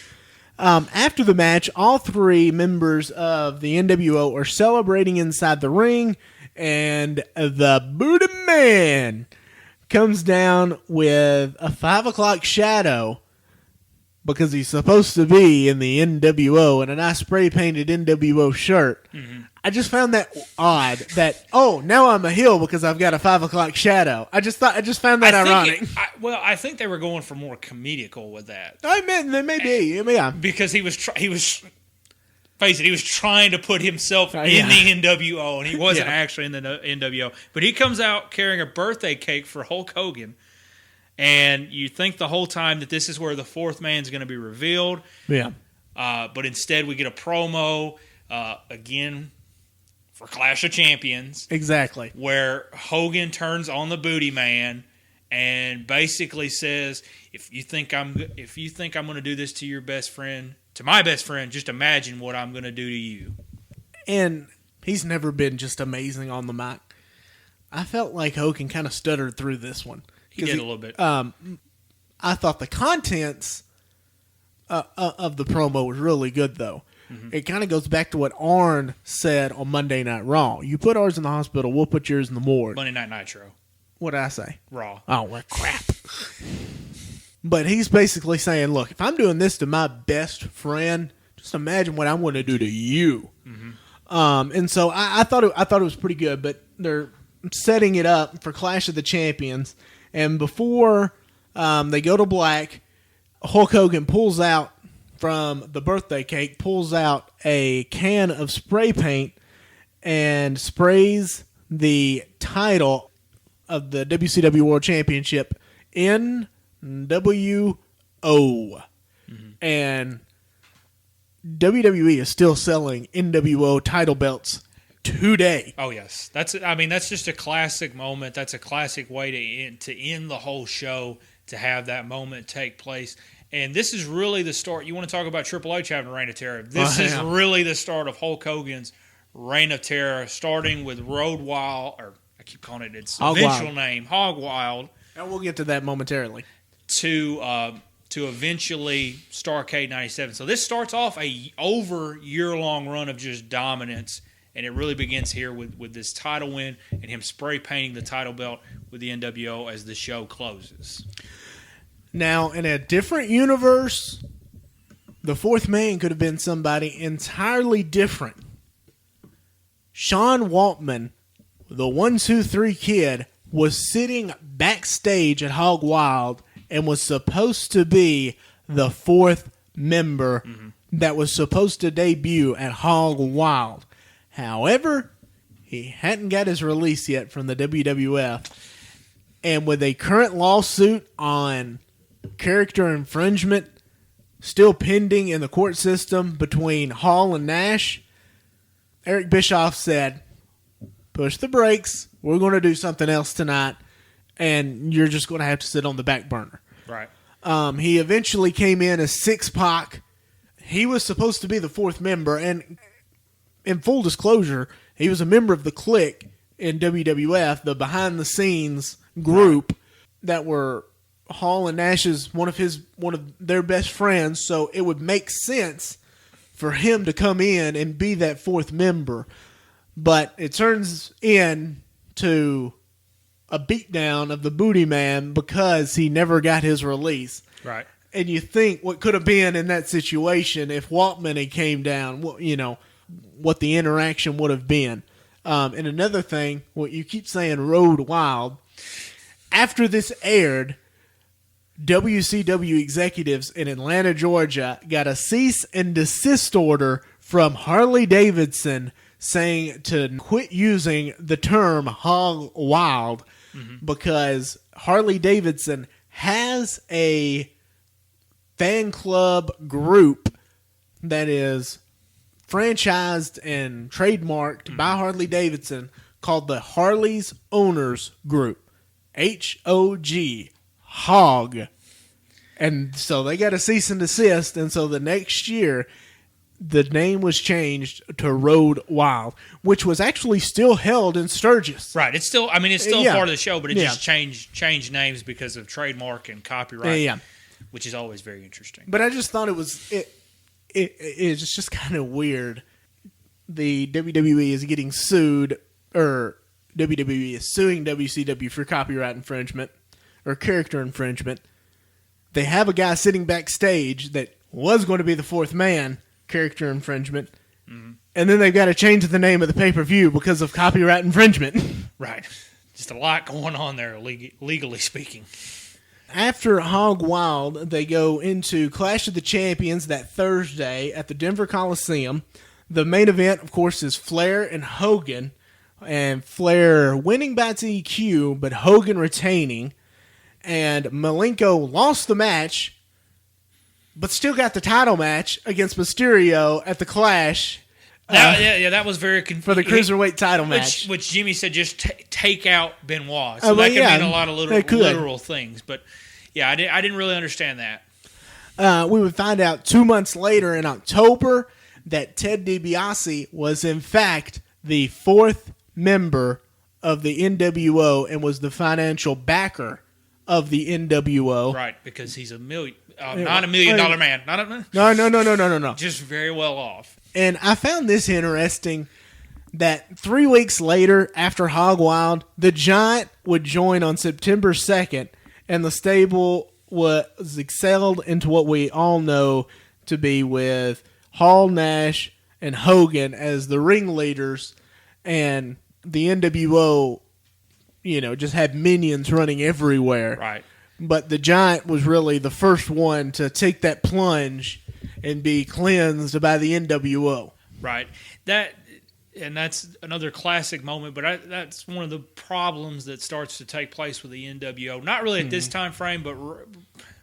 After the match, all 3 members of the NWO are celebrating inside the ring, and the Buddha Man comes down with a 5 o'clock shadow, because he's supposed to be in the NWO in a nice spray-painted NWO shirt. Mm-hmm. I just found that odd that, now I'm a heel because I've got a 5 o'clock shadow. I just found that ironic. I think they were going for more comedical with that. I mean, they may be. Yeah. Because he was trying to put himself in the NWO, and he wasn't actually in the NWO. But he comes out carrying a birthday cake for Hulk Hogan, and you think the whole time that this is where the 4th man's going to be revealed. Yeah. But instead we get a promo, again, for Clash of Champions. Exactly. Where Hogan turns on the Booty Man and basically says, if you think I'm going to do this to your best friend, to my best friend, just imagine what I'm going to do to you. And he's never been just amazing on the mic. I felt like Hogan kind of stuttered through this one. He did a little bit. I thought the contents of the promo was really good, though. Mm-hmm. It kind of goes back to what Arn said on Monday Night Raw. You put ours in the hospital, we'll put yours in the morgue. Monday Night Nitro. What did I say? Raw. Oh, well, crap. But he's basically saying, look, if I'm doing this to my best friend, just imagine what I'm going to do to you. Mm-hmm. And so I thought it was pretty good, but they're setting it up for Clash of the Champions, and before they go to black, Hulk Hogan pulls out from the birthday cake, pulls out a can of spray paint and sprays the title of the WCW World Championship NWO. And WWE is still selling NWO title belts today. Oh yes, that's just a classic moment. That's a classic way to end the whole show, to have that moment take place. And this is really the start. You want to talk about Triple H having a reign of terror? This is really the start of Hulk Hogan's reign of terror, starting with Road Wild, or I keep calling it its eventual name, Hog Wild. And we'll get to that momentarily. To eventually Starrcade 97. So this starts off a year-long run of just dominance, and it really begins here with this title win and him spray painting the title belt with the NWO as the show closes. Now, in a different universe, the fourth man could have been somebody entirely different. Sean Waltman, the 1-2-3 Kid, was sitting backstage at Hog Wild and was supposed to be the fourth member that was supposed to debut at Hog Wild. However, he hadn't got his release yet from the WWF. And with a current lawsuit on character infringement still pending in the court system between Hall and Nash, Eric Bischoff said, push the brakes. We're going to do something else tonight, and you're just going to have to sit on the back burner. Right. He eventually came in as 6-Pac. He was supposed to be the fourth member, and in full disclosure, he was a member of the Clique in WWF, the behind-the-scenes group that were Hall and Nash's one of their best friends. So it would make sense for him to come in and be that fourth member. But it turns into a beatdown of the Booty Man because he never got his release. Right. And you think what could have been in that situation if Waltman had came down, what the interaction would have been. And another thing, what you keep saying, Road Wild. After this aired, WCW executives in Atlanta, Georgia got a cease and desist order from Harley Davidson saying to quit using the term Hog Wild because Harley Davidson has a fan club group that is franchised and trademarked by Harley Davidson called the Harley's Owners Group. HOG. Hog. And so they got a cease and desist, and so the next year the name was changed to Road Wild, which was actually still held in Sturgis. Right. It's still part of the show, but it just changed names because of trademark and copyright, which is always very interesting. But I just thought it's just kind of weird. The WWE is getting sued, or WWE is suing WCW for copyright infringement or character infringement. They have a guy sitting backstage that was going to be the fourth man, character infringement, and then they've got to change the name of the pay-per-view because of copyright infringement. Right. Just a lot going on there, legally speaking. After Hog Wild, they go into Clash of the Champions that Thursday at the Denver Coliseum. The main event, of course, is Flair and Hogan, and Flair winning by DQ, but Hogan retaining. And Malenko lost the match, but still got the title match against Mysterio at the Clash. That was very confusing. For the Cruiserweight title match. Which Jimmy said just take out Benoit. So that could mean a lot of literal things. But, I didn't really understand that. We would find out 2 months later in October that Ted DiBiase was, in fact, the fourth member of the NWO and was the financial backer of the NWO. Right, because he's not $1 million man. No. Just very well off. And I found this interesting, that 3 weeks later, after Hog Wild, the Giant would join on September 2nd, and the stable was excelled into what we all know to be with Hall, Nash, and Hogan as the ringleaders, and the NWO just had minions running everywhere. Right. But the Giant was really the first one to take that plunge and be cleansed by the NWO. Right. And that's another classic moment, but that's one of the problems that starts to take place with the NWO. Not really at this time frame, but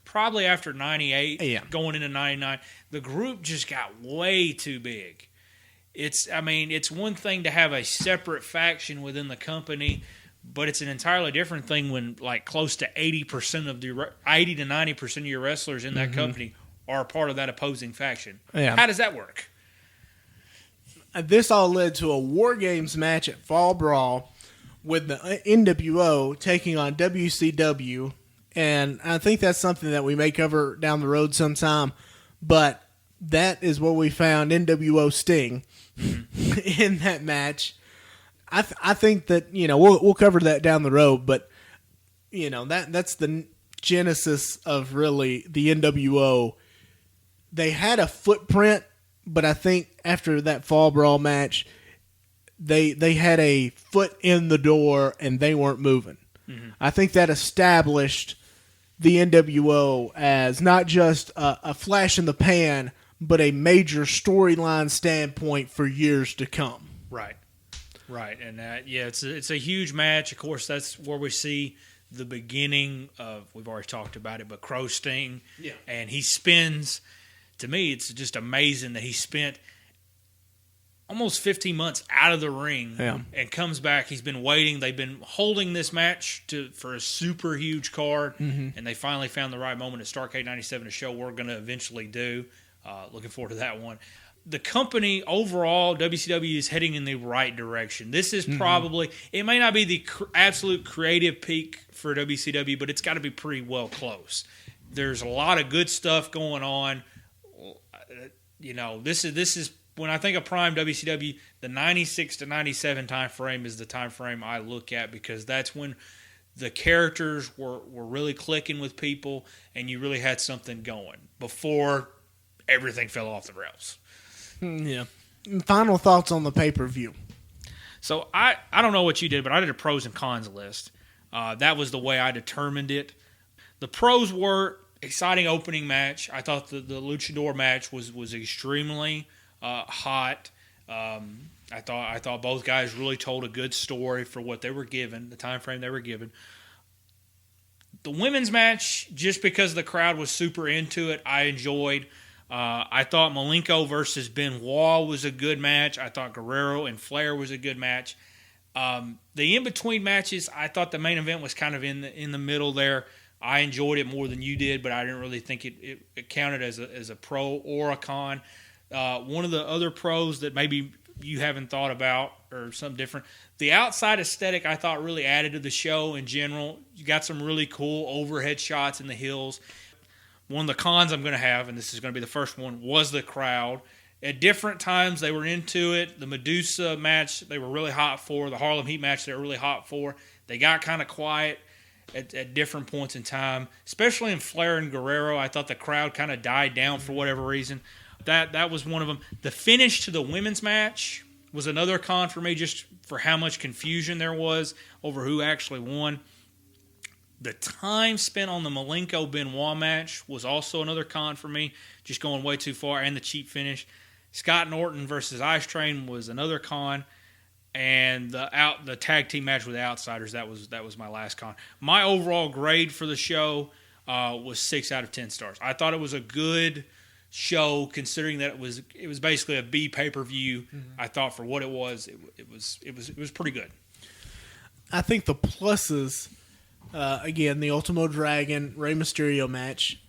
probably after 98, going into 99, the group just got way too big. It's one thing to have a separate faction within the company, but it's an entirely different thing when like close to 80% of 80 to 90% of your wrestlers in that company are a part of that opposing faction. Yeah. How does that work? This all led to a War Games match at Fall Brawl with the NWO taking on WCW, and I think that's something that we may cover down the road sometime, but that is where we found NWO Sting in that match. I think that, we'll cover that down the road, but, that's the genesis of really the NWO. They had a footprint, but I think after that Fall Brawl match, they had a foot in the door and they weren't moving. Mm-hmm. I think that established the NWO as not just a flash in the pan, but a major storyline standpoint for years to come. Right. And it's a huge match. Of course, that's where we see the beginning of, we've already talked about it, but Crow Sting. Yeah. And he spends... To me, it's just amazing that he spent almost 15 months out of the ring and comes back. He's been waiting. They've been holding this match for a super huge card, and they finally found the right moment at Starrcade 97 to show we're going to eventually do. Looking forward to that one. The company overall, WCW, is heading in the right direction. This is probably, it may not be the absolute creative peak for WCW, but it's got to be pretty well close. There's a lot of good stuff going on. This is when I think of prime WCW, the 96 to 97 time frame is the time frame I look at, because that's when the characters were really clicking with people and you really had something going before everything fell off the rails. Yeah. Final thoughts on the pay-per-view. So I don't know what you did, but I did a pros and cons list. That was the way I determined it. The pros were exciting opening match. I thought the Luchador match was extremely hot. I thought both guys really told a good story for what they were given, the time frame they were given. The women's match, just because the crowd was super into it, I enjoyed. I thought Malenko versus Benoit was a good match. I thought Guerrero and Flair was a good match. The in-between matches, I thought the main event was kind of in the middle there. I enjoyed it more than you did, but I didn't really think it counted as a pro or a con. One of the other pros that maybe you haven't thought about or something different, the outside aesthetic I thought really added to the show in general. You got some really cool overhead shots in the hills. One of the cons I'm going to have, and this is going to be the first one, was the crowd. At different times, they were into it. The Medusa match, they were really hot for. The Harlem Heat match, they were really hot for. They got kind of quiet at different points in time, especially in Flair and Guerrero. I thought the crowd kind of died down for whatever reason. That was one of them. The finish to the women's match was another con for me, just for how much confusion there was over who actually won. The time spent on the Malenko-Benoit match was also another con for me, just going way too far, and the cheap finish. Scott Norton versus Ice Train was another con. And the tag team match with the Outsiders, that was my last con. My overall grade for the show was 6 out of 10 stars. I thought it was a good show, considering that it was basically a B pay-per-view. Mm-hmm. I thought for what it was pretty good. I think the pluses, again, the Ultimo Dragon Rey Mysterio match,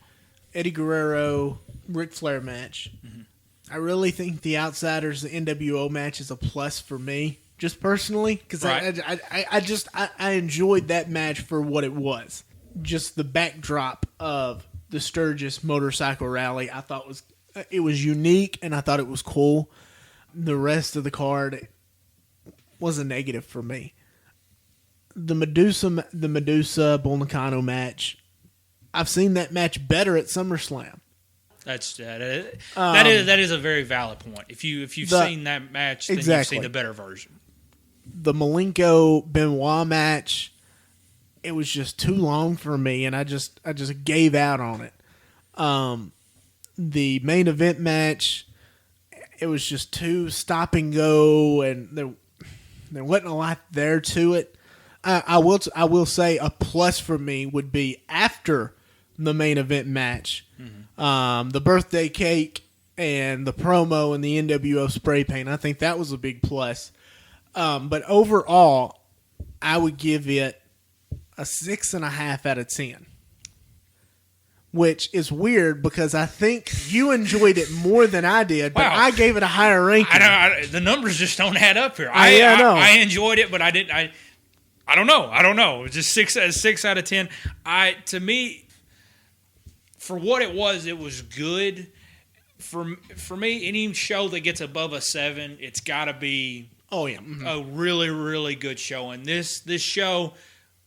Eddie Guerrero Ric Flair match. Mm-hmm. I really think the Outsiders the NWO match is a plus for me. Just personally, because right. I enjoyed that match for what it was. Just the backdrop of the Sturgis Motorcylce Rally, I thought it was unique, and I thought it was cool. The rest of the card was a negative for me. The Medusa Bull Nakano match, I've seen that match better at SummerSlam. That is a very valid point. If you've seen that match, then exactly. You've seen the better version. The Malenko Benoit match, it was just too long for me, and I just gave out on it. The main event match, it was just too stop and go, and there wasn't a lot there to it. I will say a plus for me would be after the main event match, the birthday cake and the promo and the NWO spray paint. I think that was a big plus. But overall, I would give it a 6.5 out of 10. Which is weird because I think you enjoyed it more than I did, but I gave it a higher ranking. The numbers just don't add up here. I I enjoyed it, but I didn't. I don't know. It was just 6 out of 10. To me, for what it was good. For me, any show that gets above a 7, it's got to be a really, really good show. And this show,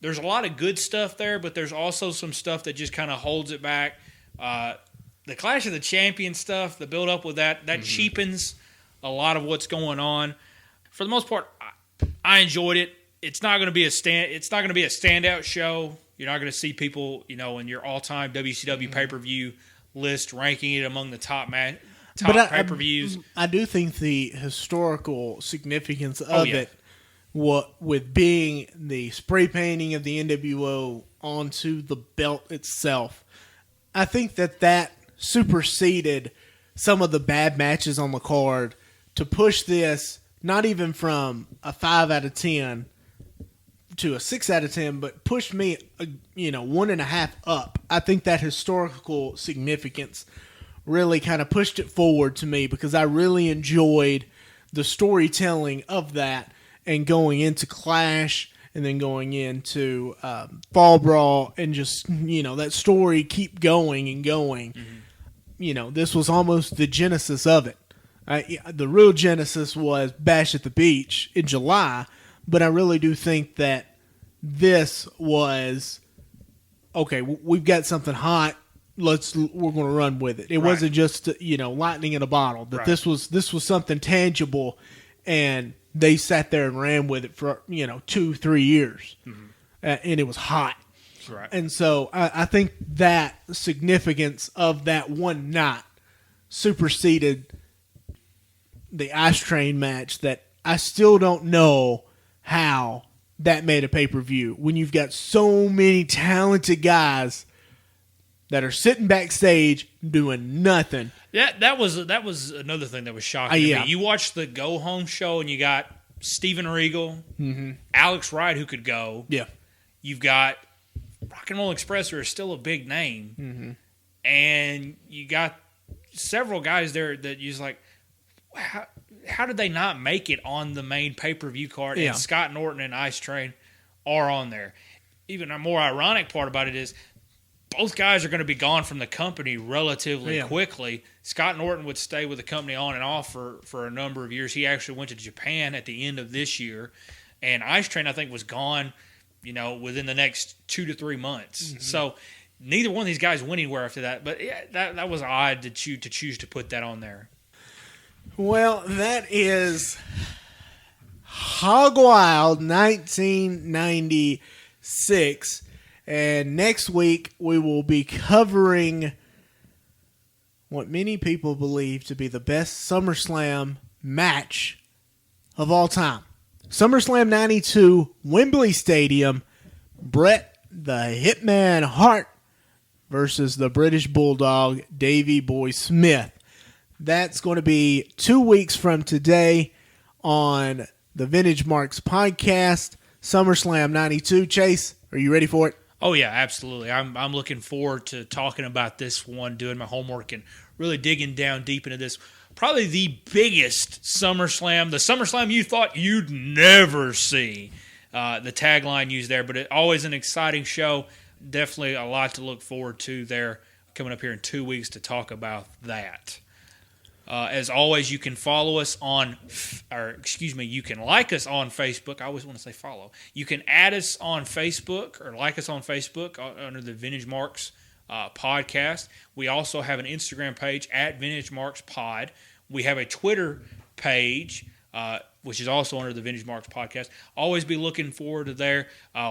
there's a lot of good stuff there, but there's also some stuff that just kind of holds it back. The Clash of the Champions stuff, the build up with that cheapens a lot of what's going on. For the most part, I enjoyed it. It's not going to be a standout show. You're not going to see people, in your all-time WCW pay-per-view list ranking it among the top pay-per-views. I do think the historical significance of it, with being the spray painting of the NWO onto the belt itself, I think that superseded some of the bad matches on the card to push this not even from a 5 out of 10 to a 6 out of 10, but pushed me, 1.5 up. I think that historical significance really kind of pushed it forward to me because I really enjoyed the storytelling of that and going into Clash and then going into Fall Brawl and just, that story keep going and going. This was almost the genesis of it. The real genesis was Bash at the Beach in July, but I really do think that this was, okay, we've got something hot. We're going to run with it. It wasn't just, lightning in a bottle. That this was something tangible, and they sat there and ran with it for, 2-3 years. And it was hot. Right. And so I think that significance of that one night superseded the Ice Train match that I still don't know how that made a pay-per-view when you've got so many talented guys that are sitting backstage doing nothing. Yeah, that was another thing that was shocking to me. You watched the Go Home show and you got Steven Regal, Alex Wright who could go. Yeah. You've got Rock and Roll Express, who are still a big name. And you got several guys there that you're just like, how did they not make it on the main pay-per-view card? Yeah. And Scott Norton and Ice Train are on there. Even a more ironic part about it is both guys are going to be gone from the company relatively quickly. Scott Norton would stay with the company on and off for a number of years. He actually went to Japan at the end of this year. And Ice Train, I think, was gone, within the next 2 to 3 months. So neither one of these guys went anywhere after that. But yeah, that was odd to choose to put that on there. Well, that is Hog Wild 1996. And next week, we will be covering what many people believe to be the best SummerSlam match of all time. SummerSlam 92, Wembley Stadium, Bret the Hitman Hart versus the British Bulldog, Davey Boy Smith. That's going to be 2 weeks from today on the Vintage Marks podcast, SummerSlam 92. Chase, are you ready for it? Oh, yeah, absolutely. I'm looking forward to talking about this one, doing my homework, and really digging down deep into this. Probably the biggest SummerSlam, the SummerSlam you thought you'd never see. The tagline used there, but always an exciting show. Definitely a lot to look forward to there coming up here in 2 weeks to talk about that. As always, you can follow us you can like us on Facebook. I always want to say follow. You can add us on Facebook or like us on Facebook under the Vintage Marks podcast. We also have an Instagram page at Vintage Marks Pod. We have a Twitter page which is also under the Vintage Marks podcast. Always be looking forward to there.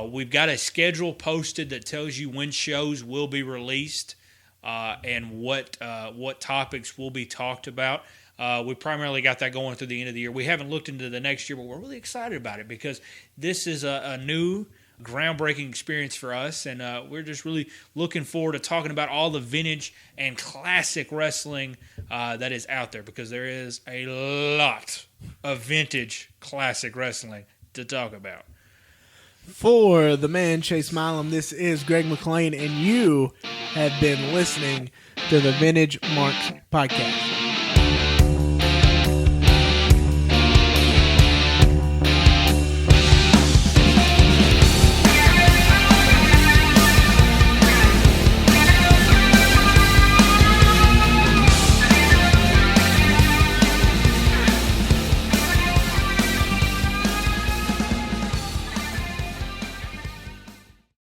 We've got a schedule posted that tells you when shows will be released and what topics will be talked about. We primarily got that going through the end of the year. We haven't looked into the next year, but we're really excited about it because this is a new, groundbreaking experience for us, and we're just really looking forward to talking about all the vintage and classic wrestling that is out there, because there is a lot of vintage classic wrestling to talk about. For the man Chase Milam, this is Greg McLean, and you have been listening to the Vintage Marks podcast.